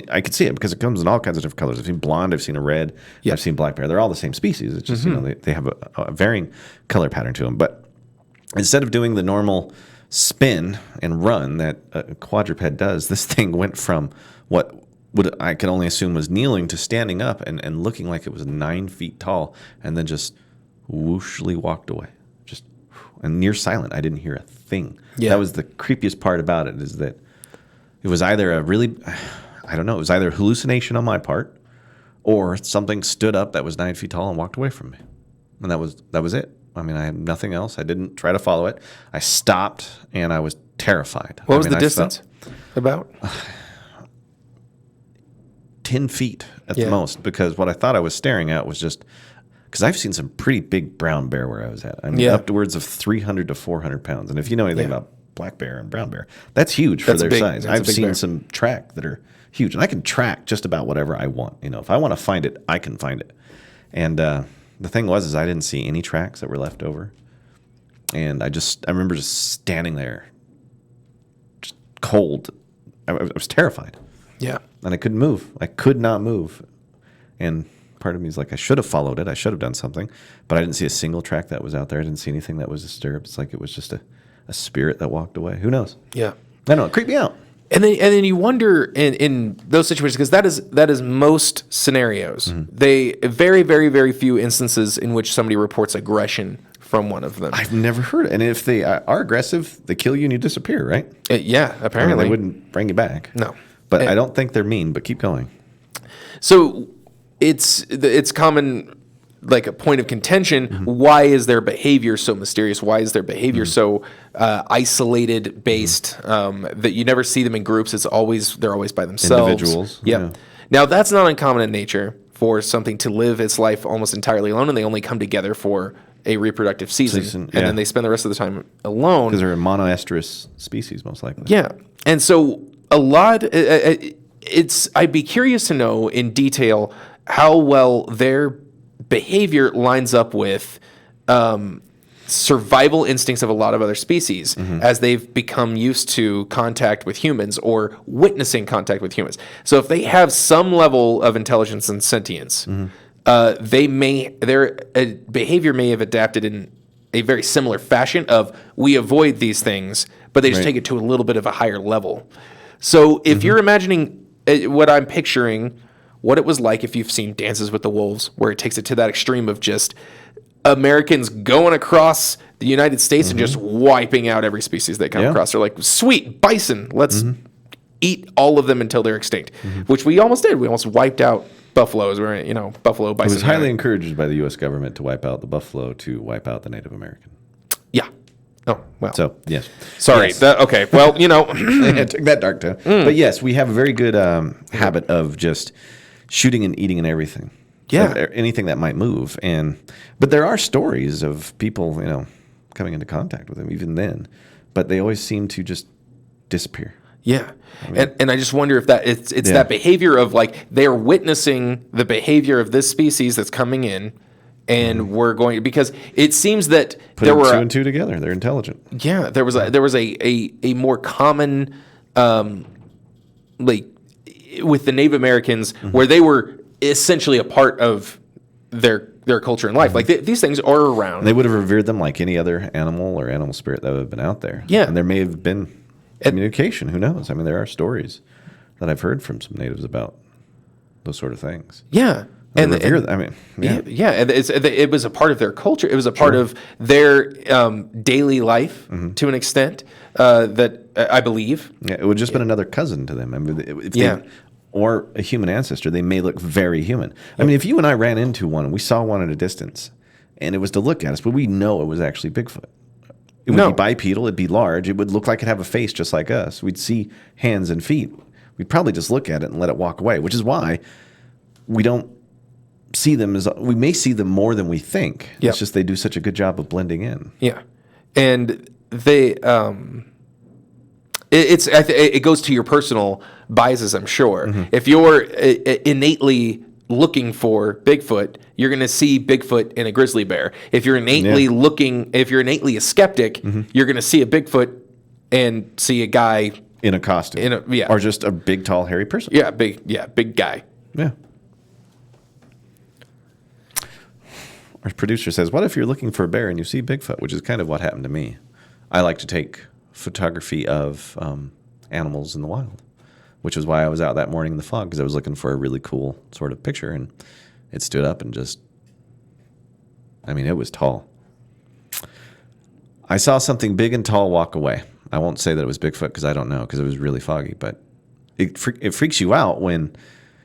I could see it because it comes in all kinds of different colors. I've seen blonde, I've seen a red, I've seen black bear. They're all the same species. It's just they have a varying color pattern to them. But instead of doing the normal spin and run that a quadruped does, this thing went from what I could only assume was kneeling to standing up and looking like it was 9 feet tall, and then just whooshly walked away, just and near silent. I didn't hear a thing. Yeah. That was the creepiest part about it, is that it was either it was either a hallucination on my part, or something stood up that was 9 feet tall and walked away from me, and that was it. I mean, I had nothing else. I didn't try to follow it. I stopped, and I was terrified. What was the distance? About 10 feet at the most, because what I thought I was staring at was just because I've seen some pretty big brown bear where I was at. I mean, upwards of 300 to 400 pounds. And if you know anything about black bear and brown bear, that's huge for their size. I've seen some track that are huge, and I can track just about whatever I want. If I want to find it, I can find it. And the thing was I didn't see any tracks that were left over. And I remember just standing there, just cold. I was terrified. Yeah. And I couldn't move. I could not move. And part of me is like, I should have followed it. I should have done something. But I didn't see a single track that was out there. I didn't see anything that was disturbed. It's like it was just a spirit that walked away. Who knows? Yeah. I don't know. It creeped me out. And then you wonder in those situations, because that is most scenarios. They very, very, very few instances in which somebody reports aggression from one of them. I've never heard it. And if they are aggressive, they kill you and you disappear, right? Yeah, apparently. I mean, they wouldn't bring you back. No. But I don't think they're mean, but keep going. So it's common, like a point of contention. Why is their behavior so mysterious? Why is their behavior so isolated, based, that you never see them in groups? They're always by themselves. Individuals. Yep. Yeah. Now, that's not uncommon in nature for something to live its life almost entirely alone, and they only come together for a reproductive season. And then they spend the rest of the time alone. Because they're a monoestrous species, most likely. Yeah. And so a lot, I'd be curious to know in detail how well their behavior lines up with survival instincts of a lot of other species as they've become used to contact with humans or witnessing contact with humans. So if they have some level of intelligence and sentience, their behavior may have adapted in a very similar fashion of we avoid these things, but they just take it to a little bit of a higher level. So if you're imagining what I'm picturing, what it was like if you've seen Dances with the Wolves, where it takes it to that extreme of just Americans going across the United States and just wiping out every species they come across. They're like, sweet, bison, let's eat all of them until they're extinct, which we almost did. We almost wiped out buffaloes. Buffalo, bison. It was highly encouraged by the U.S. government to wipe out the buffalo to wipe out the Native American. Yeah. Oh, well. So, yes. Sorry. Yes. Okay. Well, It took that dark turn. But yes, we have a very good habit of just shooting and eating and everything. Yeah. Anything that might move. But there are stories of people, coming into contact with them even then. But they always seem to just disappear. Yeah. And I just wonder if it's that behavior of like they're witnessing the behavior of this species that's coming in, and we're going, because it seems that Put two and two together. They're intelligent. Yeah, there was a more common like with the Native Americans where they were essentially a part of their culture and life. Like these things are around. They would have revered them like any other animal or animal spirit that would have been out there. Yeah. And there may have been communication. Who knows? I mean, there are stories that I've heard from some natives about those sort of things. Yeah. And it was a part of their culture. It was a part of their daily life to an extent that I believe. Yeah, it would have just been another cousin to them. I mean, or a human ancestor. They may look very human. I mean, if you and I ran into one and we saw one at a distance and it was to look at us, but we know it was actually Bigfoot. It would be bipedal. It'd be large. It would look like it'd have a face just like us. We'd see hands and feet. We'd probably just look at it and let it walk away, which is why we don't see them we may see them more than we think. Yep. It's just they do such a good job of blending in. Yeah. And they, it goes to your personal biases, I'm sure. If you're innately looking for Bigfoot, you're going to see Bigfoot in a grizzly bear. If you're innately if you're innately a skeptic, you're going to see a Bigfoot and see a guy in a costume. Or just a big, tall, hairy person. Yeah, big guy. Yeah. Our producer says, what if you're looking for a bear and you see Bigfoot, which is kind of what happened to me. I like to take photography of animals in the wild, which is why I was out that morning in the fog, because I was looking for a really cool sort of picture, and it stood up and it was tall. I saw something big and tall walk away. I won't say that it was Bigfoot because I don't know, because it was really foggy, but it freaks you out when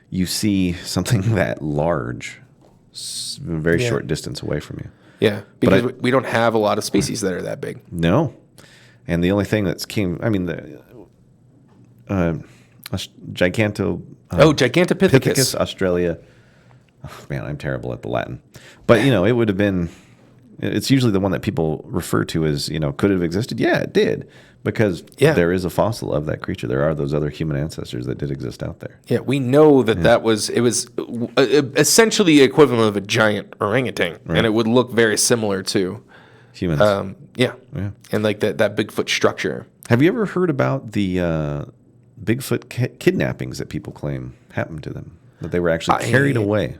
you see something that large a very short distance away from you. Yeah, because we don't have a lot of species that are that big. No. And the only thing Gigantopithecus, Australia. Oh, man, I'm terrible at the Latin. But, it would have been, it's usually the one that people refer to as, could it have existed? Yeah, it did. Because there is a fossil of that creature. There are those other human ancestors that did exist out there. Yeah, we know that it was essentially the equivalent of a giant orangutan. Right. And it would look very similar to humans. And like that Bigfoot structure. Have you ever heard about the Bigfoot kidnappings that people claim happened to them? That they were actually carried away?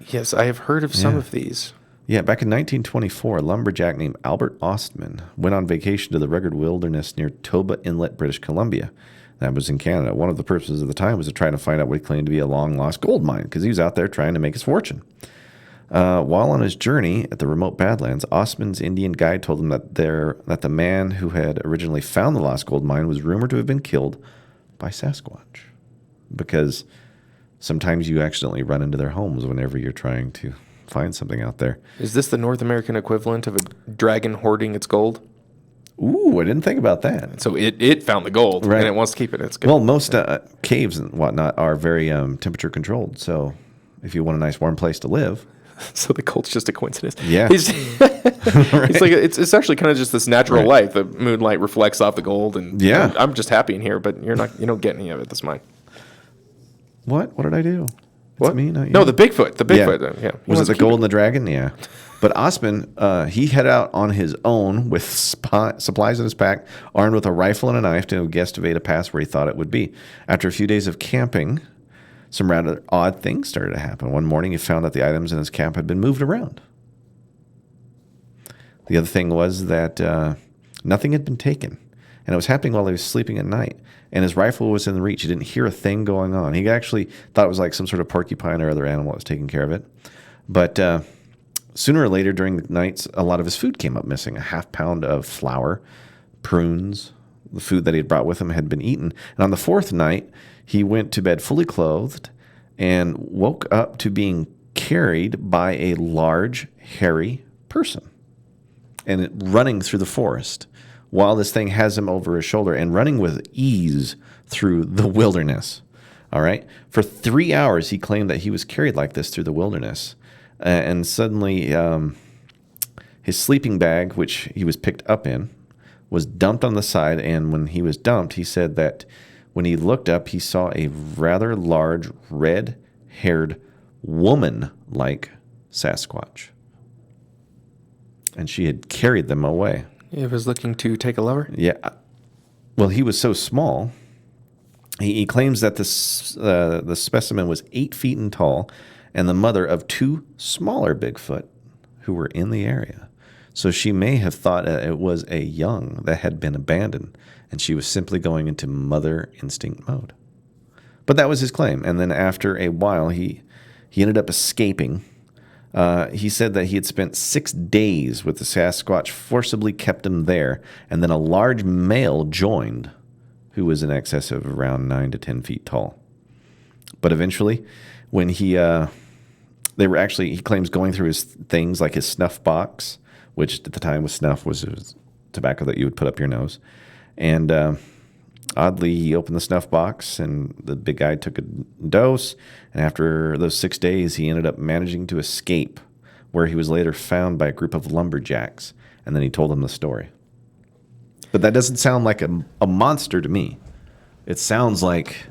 Yes, I have heard of some of these. Yeah, back in 1924, a lumberjack named Albert Ostman went on vacation to the rugged wilderness near Toba Inlet, British Columbia. That was in Canada. One of the purposes of the time was to try to find out what he claimed to be a long-lost gold mine, because he was out there trying to make his fortune. While on his journey at the remote Badlands, Ostman's Indian guide told him that the man who had originally found the lost gold mine was rumored to have been killed by Sasquatch, because sometimes you accidentally run into their homes whenever you're trying to find something out there. Is this the North American equivalent of a dragon hoarding its gold? Ooh, I didn't think about that. So it found the gold, and it wants to keep it. It's good. Well, most caves and whatnot are very temperature controlled. So if you want a nice warm place to live. So the gold's just a coincidence. Yeah. It's like it's actually kind of just this natural light. The moonlight reflects off the gold, and I'm just happy in here, but you don't get any of it. That's mine. What? What did I do? It's What? me, not you. No, the Bigfoot. The Bigfoot. Yeah. Was it the gold and the dragon? Yeah. But Osman, he head out on his own with supplies in his pack, armed with a rifle and a knife to guesstimate a pass where he thought it would be. After a few days of camping, some rather odd things started to happen. One morning, he found that the items in his camp had been moved around. The other thing was that nothing had been taken, and it was happening while he was sleeping at night. And his rifle was in reach. He didn't hear a thing going on. He actually thought it was like some sort of porcupine or other animal that was taking care of it. But sooner or later during the nights, a lot of his food came up missing. A half pound of flour, prunes, the food that he had brought with him had been eaten. And on the fourth night, he went to bed fully clothed and woke up to being carried by a large, hairy person and running through the forest while this thing has him over his shoulder and running with ease through the wilderness. All right. For 3 hours, he claimed that he was carried like this through the wilderness. And suddenly, his sleeping bag, which he was picked up in, was dumped on the side. And when he was dumped, he said that when he looked up, he saw a rather large, red-haired, woman-like Sasquatch. And she had carried them away. He was looking to take a lover? Yeah. Well, he was so small. He claims that the specimen was 8 feet in tall and the mother of 2 smaller Bigfoot who were in the area. So she may have thought it was a young that had been abandoned, and she was simply going into mother instinct mode. But that was his claim. And then after a while, he ended up escaping. He said that he had spent 6 days with the Sasquatch, forcibly kept him there, and then a large male joined who was in excess of around 9 to 10 feet tall. But eventually, when they were actually, he claims, going through his things like his snuff box, which at the time was snuff, was tobacco that you would put up your nose. And oddly, he opened the snuff box, and the big guy took a dose. And after those 6 days, he ended up managing to escape, where he was later found by a group of lumberjacks. And then he told them the story. But that doesn't sound like a monster to me. It sounds like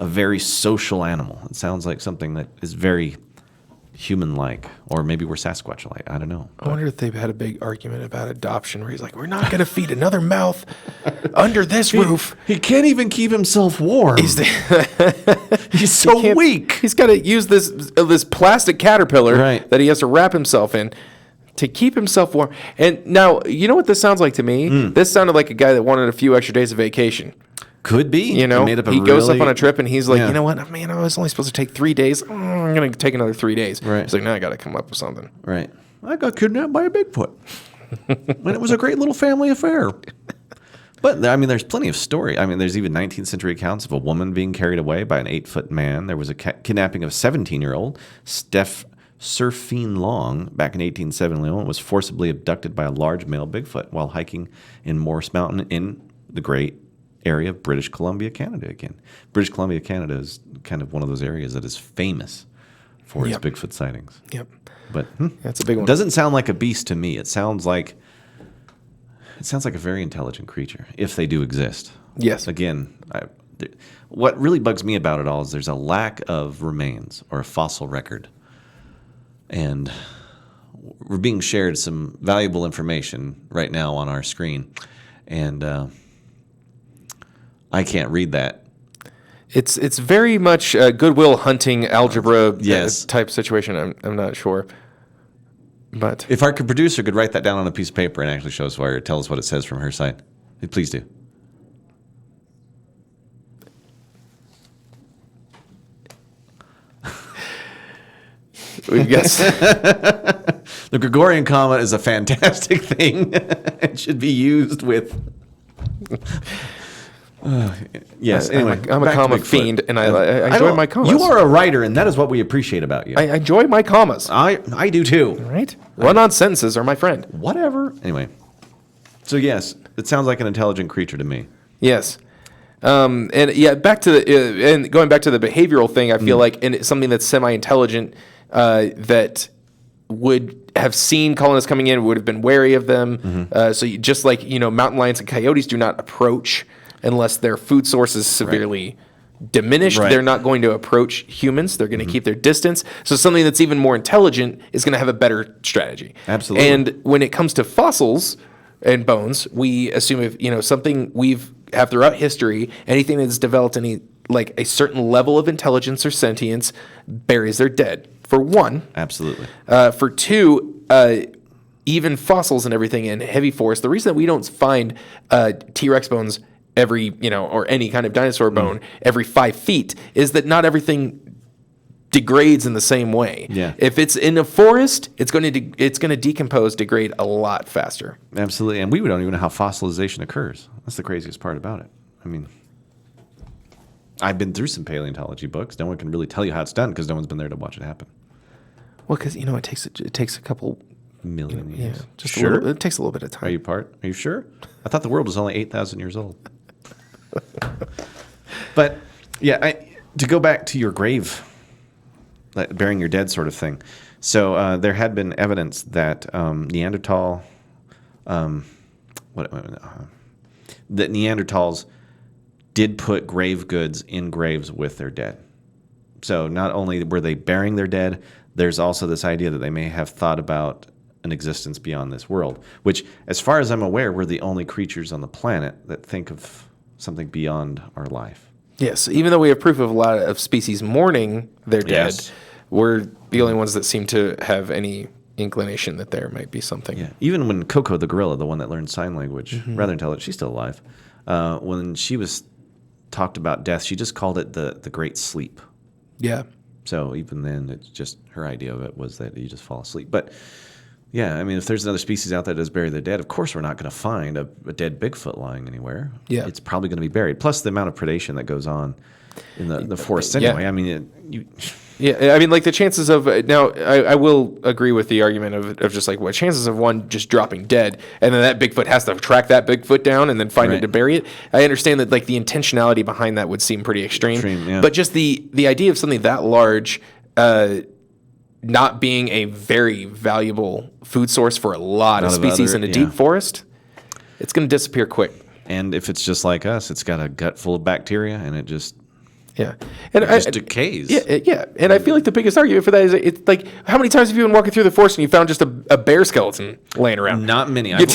a very social animal. It sounds like something that is very human-like, or maybe we're Sasquatch-like. I don't know. I wonder if they've had a big argument about adoption where he's like, we're not going to feed another mouth under this roof. He can't even keep himself warm. He's so weak. He's got to use this plastic caterpillar that he has to wrap himself in to keep himself warm. And now, you know what this sounds like to me? This sounded like a guy that wanted a few extra days of vacation. Could be. You know, he goes up on a trip and he's like, you know what, man, I was only supposed to take 3 days. I'm going to take another 3 days. Right. He's like, now I got to come up with something. Right. I got kidnapped by a Bigfoot. And it was a great little family affair. But, I mean, there's plenty of story. I mean, there's even 19th century accounts of a woman being carried away by an 8-foot man. There was a kidnapping of a 17-year-old, Steph Surfine Long, back in 1871, was forcibly abducted by a large male Bigfoot while hiking in Morse Mountain in the great area of British Columbia, Canada again. British Columbia, Canada is kind of one of those areas that is famous for its Bigfoot sightings. Yep. But that's a big one. It doesn't sound like a beast to me. It sounds like a very intelligent creature, if they do exist. Yes. Again, what really bugs me about it all is there's a lack of remains or a fossil record. And we're being shared some valuable information right now on our screen. And I can't read that. It's very much a Goodwill Hunting algebra type situation. I'm not sure. But if our producer could write that down on a piece of paper and actually show us or tell us what it says from her side, please do. Yes. The Gregorian comet is a fantastic thing. It should be used with. Yes. Anyway, I'm a comma fiend, and I enjoy my commas. You are a writer, and that is what we appreciate about you. I enjoy my commas. I do too. Right? Run-on sentences are my friend. Whatever. Anyway, so yes, it sounds like an intelligent creature to me. Yes. And back to and going back to the behavioral thing, I feel like, and it's something that's semi-intelligent that would have seen colonists coming in, would have been wary of them. So just like, mountain lions and coyotes do not approach unless their food source is severely diminished. Right. They're not going to approach humans. They're going to keep their distance. So something that's even more intelligent is going to have a better strategy. Absolutely. And when it comes to fossils and bones, we assume if something we've have throughout history, anything that's developed like a certain level of intelligence or sentience buries their dead. For one. Absolutely. For two, even fossils and everything in heavy forest, the reason that we don't find T-Rex bones every, or any kind of dinosaur bone every 5 feet is that not everything degrades in the same way. Yeah. If it's in a forest, it's going to decompose, degrade a lot faster. Absolutely. And we don't even know how fossilization occurs. That's the craziest part about it. I mean, I've been through some paleontology books. No one can really tell you how it's done because no one's been there to watch it happen. Well, because it takes a couple million years. Yeah, just sure? it takes a little bit of time. Are you sure? I thought the world was only 8,000 years old. But yeah, to go back to your grave, burying your dead sort of thing. So there had been evidence that Neanderthals did put grave goods in graves with their dead. So not only were they burying their dead, there's also this idea that they may have thought about an existence beyond this world, which, as far as I'm aware, we're the only creatures on the planet that think of something beyond our life. Yes, even though we have proof of a lot of species mourning their dead, we're the only ones that seem to have any inclination that there might be something. Yeah. Even when Coco the gorilla, the one that learned sign language, rather intelligent, she's still alive. When she was talked about death, she just called it the great sleep. Yeah. So even then, it's just her idea of it was that you just fall asleep. But yeah, I mean, if there's another species out there that does bury their dead, of course we're not going to find a dead Bigfoot lying anywhere. Yeah. It's probably going to be buried. Plus the amount of predation that goes on in the forest anyway. Yeah. I mean, Yeah, I mean, like the chances of now, I will agree with the argument of just like what chances of one just dropping dead, and then that Bigfoot has to track that Bigfoot down and then find it to bury it. I understand that like the intentionality behind that would seem pretty extreme, yeah. But just the idea of something that large not being a very valuable food source for a lot of species in a deep forest, it's going to disappear quick. And if it's just like us, it's got a gut full of bacteria, and it just and it just decays. Yeah. And I feel like the biggest argument for that is it's like, how many times have you been walking through the forest and you found just a bear skeleton laying around? Not many. I've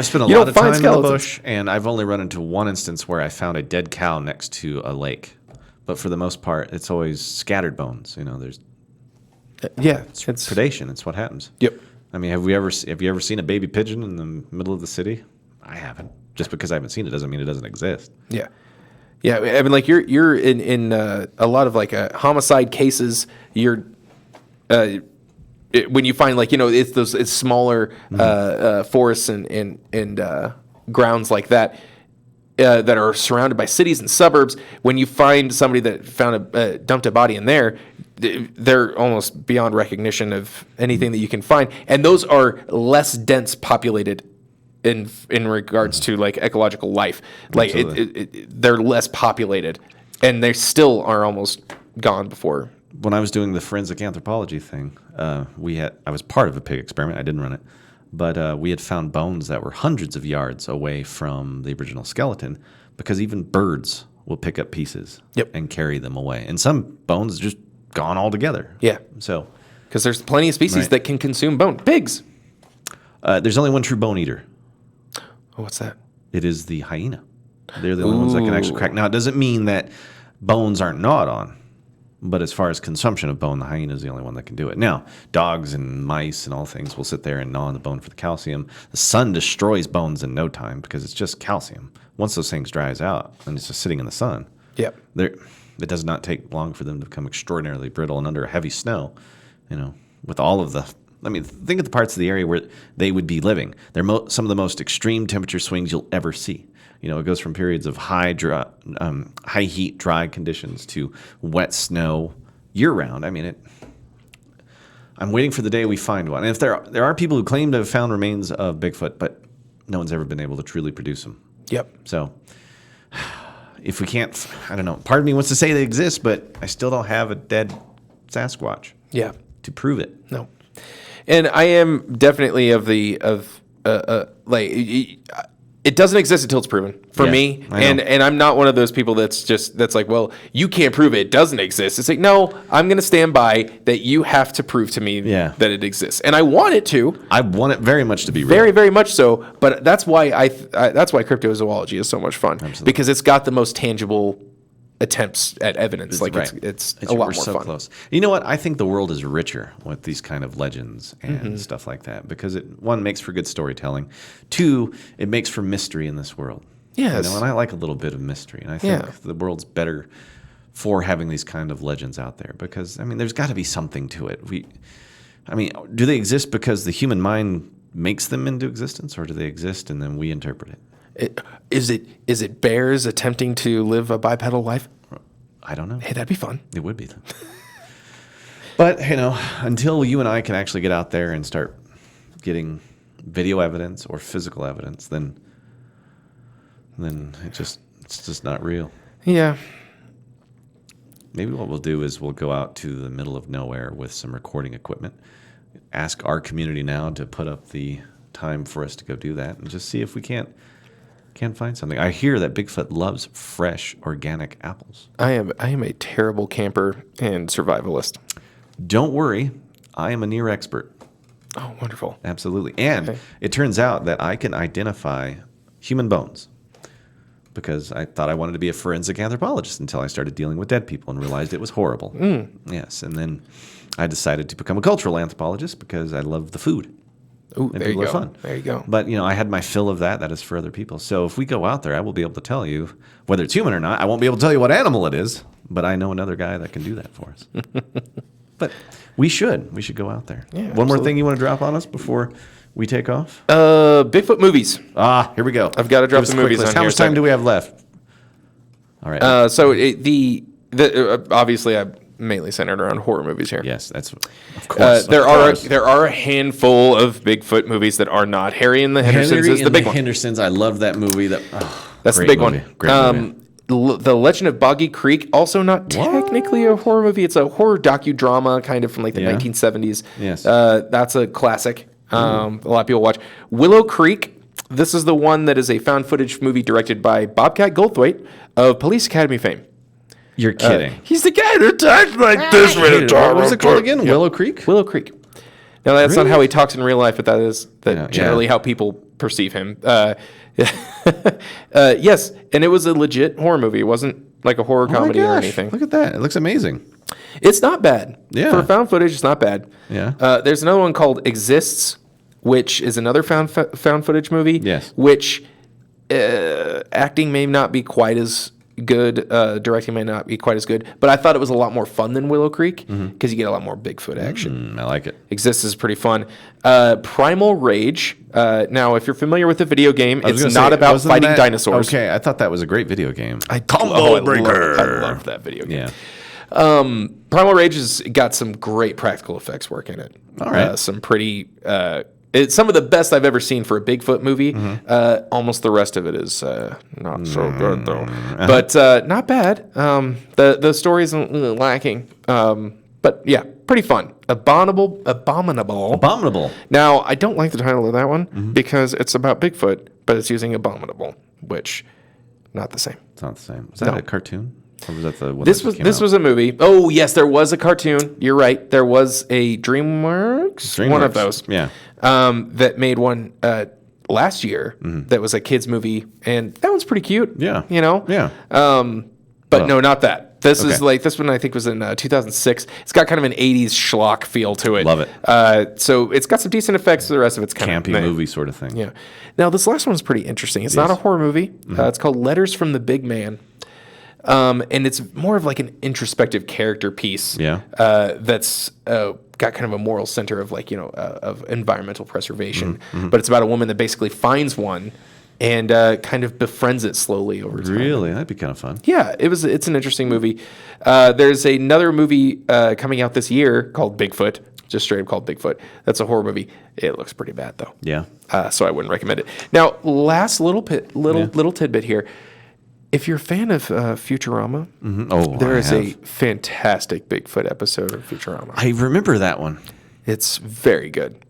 spent a lot of time in the bush, and I've only run into one instance where I found a dead cow next to a lake. But for the most part, it's always scattered bones. There's it's predation. It's what happens. Yep. I mean, have you ever seen a baby pigeon in the middle of the city? I haven't. Just because I haven't seen it doesn't mean it doesn't exist. Yeah. Yeah, I mean, like you're in a lot of like homicide cases. You're when you find like it's smaller forests and grounds like that that are surrounded by cities and suburbs. When you find somebody that found dumped a body in there, they're almost beyond recognition of anything that you can find, and those are less dense populated. In regards to like ecological life, like they're less populated, and they still are almost gone before. When I was doing the forensic anthropology thing, I was part of a pig experiment. I didn't run it, but we had found bones that were hundreds of yards away from the original skeleton, because even birds will pick up pieces and carry them away, and some bones just gone altogether. Yeah. So, because there's plenty of species that can consume bone. Pigs. There's only one true bone eater. Oh, what's that? It is the hyena. They're the only ones that can actually crack. Now, it doesn't mean that bones aren't gnawed on, but as far as consumption of bone, the hyena is the only one that can do it. Now, dogs and mice and all things will sit there and gnaw on the bone for the calcium. The sun destroys bones in no time because it's just calcium. Once those things dries out and it's just sitting in the sun, it does not take long for them to become extraordinarily brittle and under heavy snow, with all of the... I mean, think of the parts of the area where they would be living. They're some of the most extreme temperature swings you'll ever see. It goes from periods of high heat, dry conditions to wet snow year round. I mean, I'm waiting for the day we find one. And if there are people who claim to have found remains of Bigfoot, but no one's ever been able to truly produce them. Yep. So if we can't, I don't know. Part of me wants to say they exist, but I still don't have a dead Sasquatch. Yeah. To prove it. No. And I am definitely It doesn't exist until it's proven for me. And I'm not one of those people that's like, well, you can't prove it doesn't exist. It's like, no, I'm going to stand by that you have to prove to me that it exists. And I want it to. I want it very much to be real. Very, very much so. But that's why that's why cryptozoology is so much fun. Absolutely. Because it's got the most tangible attempts at evidence. Like it's a lot more fun. Close. You know what? I think the world is richer with these kind of legends and stuff like that because it, one, makes for good storytelling. Two, it makes for mystery in this world. Yes. And I like a little bit of mystery. And I think the world's better for having these kind of legends out there because, I mean, there's got to be something to it. Do they exist because the human mind makes them into existence or do they exist and then we interpret it? Is it bears attempting to live a bipedal life? I don't know. Hey, that'd be fun. It would be. But, until you and I can actually get out there and start getting video evidence or physical evidence, then it's just not real. Yeah. Maybe what we'll do is we'll go out to the middle of nowhere with some recording equipment, ask our community now to put up the time for us to go do that, and just see if we can't find something. I hear that Bigfoot loves fresh, organic apples. I am a terrible camper and survivalist. Don't worry. I am a near expert. Oh, wonderful. Absolutely. And it turns out that I can identify human bones because I thought I wanted to be a forensic anthropologist until I started dealing with dead people and realized it was horrible. Yes. And then I decided to become a cultural anthropologist because I love the food. Ooh, there you go. Fun. There you go. But, I had my fill of that. That is for other people. So if we go out there, I will be able to tell you whether it's human or not. I won't be able to tell you what animal it is, but I know another guy that can do that for us. But we should go out there. Yeah, One more thing you want to drop on us before we take off? Bigfoot movies. Here we go. I've got to drop the movies on here. How much time do we have left? All right. Obviously I mainly centered around horror movies here. Yes, that's of course. There are a handful of Bigfoot movies that are not. Harry and the Hendersons is the big one. Hendersons, I love that movie. That's the big one. Great movie. The Legend of Boggy Creek, also not technically a horror movie. It's a horror docudrama, kind of from like the 1970s. Yes, that's a classic. A lot of people watch. Willow Creek. This is the one that is a found footage movie directed by Bobcat Goldthwait of Police Academy fame. You're kidding. He's the guy who talks like this. What was it called again? Yep. Willow Creek? Willow Creek. Now, that's not how he talks in real life, but that is generally how people perceive him. Yes, and it was a legit horror movie. It wasn't like a horror comedy or anything. Look at that. It looks amazing. It's not bad. Yeah. For found footage, it's not bad. Yeah. There's another one called Exists, which is another found footage movie. Yes. Which acting may not be quite as good, directing may not be quite as good, but I thought it was a lot more fun than Willow Creek because you get a lot more Bigfoot action. I like it. Exists is pretty fun. Primal Rage. Now, if you're familiar with the video game, it's not about fighting dinosaurs. Okay, I thought that was a great video game. Combo Breaker. I love that video game. Yeah. Primal Rage has got some great practical effects work in it. All right. Some pretty... it's some of the best I've ever seen for a Bigfoot movie. Almost the rest of it is not so good, though. But not bad. The story isn't lacking. But yeah, pretty fun. Abominable. Now, I don't like the title of that one because it's about Bigfoot, but it's using abominable, which not the same. It's not the same. Was that a cartoon? Or was that the one this was a movie. Oh, yes, there was a cartoon. You're right. There was a DreamWorks. One of those. Yeah. That made one last year that was a kids movie, and that one's pretty cute. Yeah. Yeah. But no, not that. This is like this one. I think was in 2006. It's got kind of an 80s schlock feel to it. Love it. So it's got some decent effects. The rest of it's kind campy of movie sort of thing. Yeah. Now this last one's pretty interesting. It's not a horror movie. It's called Letters from the Big Man. And it's more of like an introspective character piece. Yeah. That's got kind of a moral center of like, of environmental preservation. But it's about a woman that basically finds one and kind of befriends it slowly over time. Really? That'd be kind of fun. Yeah, it's an interesting movie. There's another movie coming out this year called Bigfoot, just straight up called Bigfoot. That's a horror movie. It looks pretty bad though. Yeah. So I wouldn't recommend it. Now, last little tidbit here. If you're a fan of Futurama, there is a fantastic Bigfoot episode of Futurama. I remember that one. It's very good.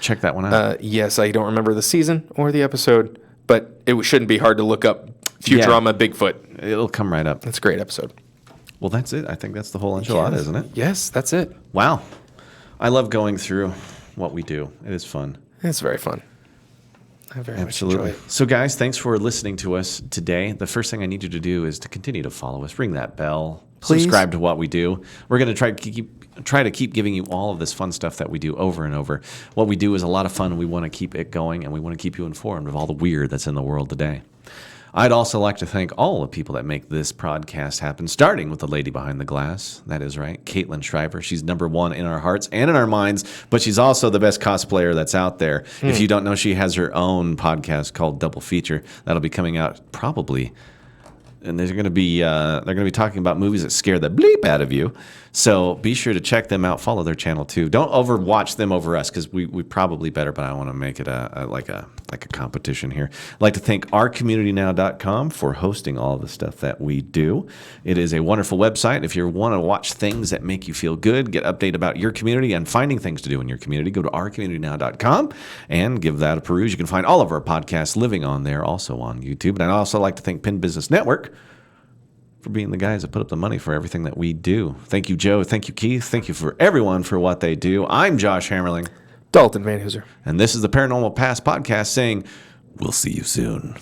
Check that one out. Yes, I don't remember the season or the episode, but it shouldn't be hard to look up Futurama Bigfoot. It'll come right up. That's a great episode. Well, that's it. I think that's the whole enchilada, isn't it? Yes, that's it. Wow. I love going through what we do. It is fun. It's very fun. I very Absolutely. much enjoy it. So, guys, thanks for listening to us today. The first thing I need you to do is to continue to follow us. Ring that bell. Please. Subscribe to what we do. We're going to try to keep giving you all of this fun stuff that we do over and over. What we do is a lot of fun. We want to keep it going, and we want to keep you informed of all the weird that's in the world today. I'd also like to thank all the people that make this podcast happen, starting with the lady behind the glass. That is right, Caitlin Shriver. She's number one in our hearts and in our minds, but she's also the best cosplayer that's out there. If you don't know, she has her own podcast called Double Feature. That'll be coming out probably, and they're going to be talking about movies that scare the bleep out of you. So be sure to check them out. Follow their channel too. Don't overwatch them over us because we probably better, but I want to make it like a competition here. I'd like to thank ourcommunitynow.com for hosting all of the stuff that we do. It is a wonderful website. If you want to watch things that make you feel good, get update about your community and finding things to do in your community, go to ourcommunitynow.com and give that a peruse. You can find all of our podcasts living on there, also on YouTube. And I'd also like to thank Penn Business Network for being the guys that put up the money for everything that we do. Thank you, Joe. Thank you, Keith. Thank you for everyone for what they do. I'm Josh Hammerling. Dalton Van Hooser. And this is the Paranormal Past Podcast saying, we'll see you soon.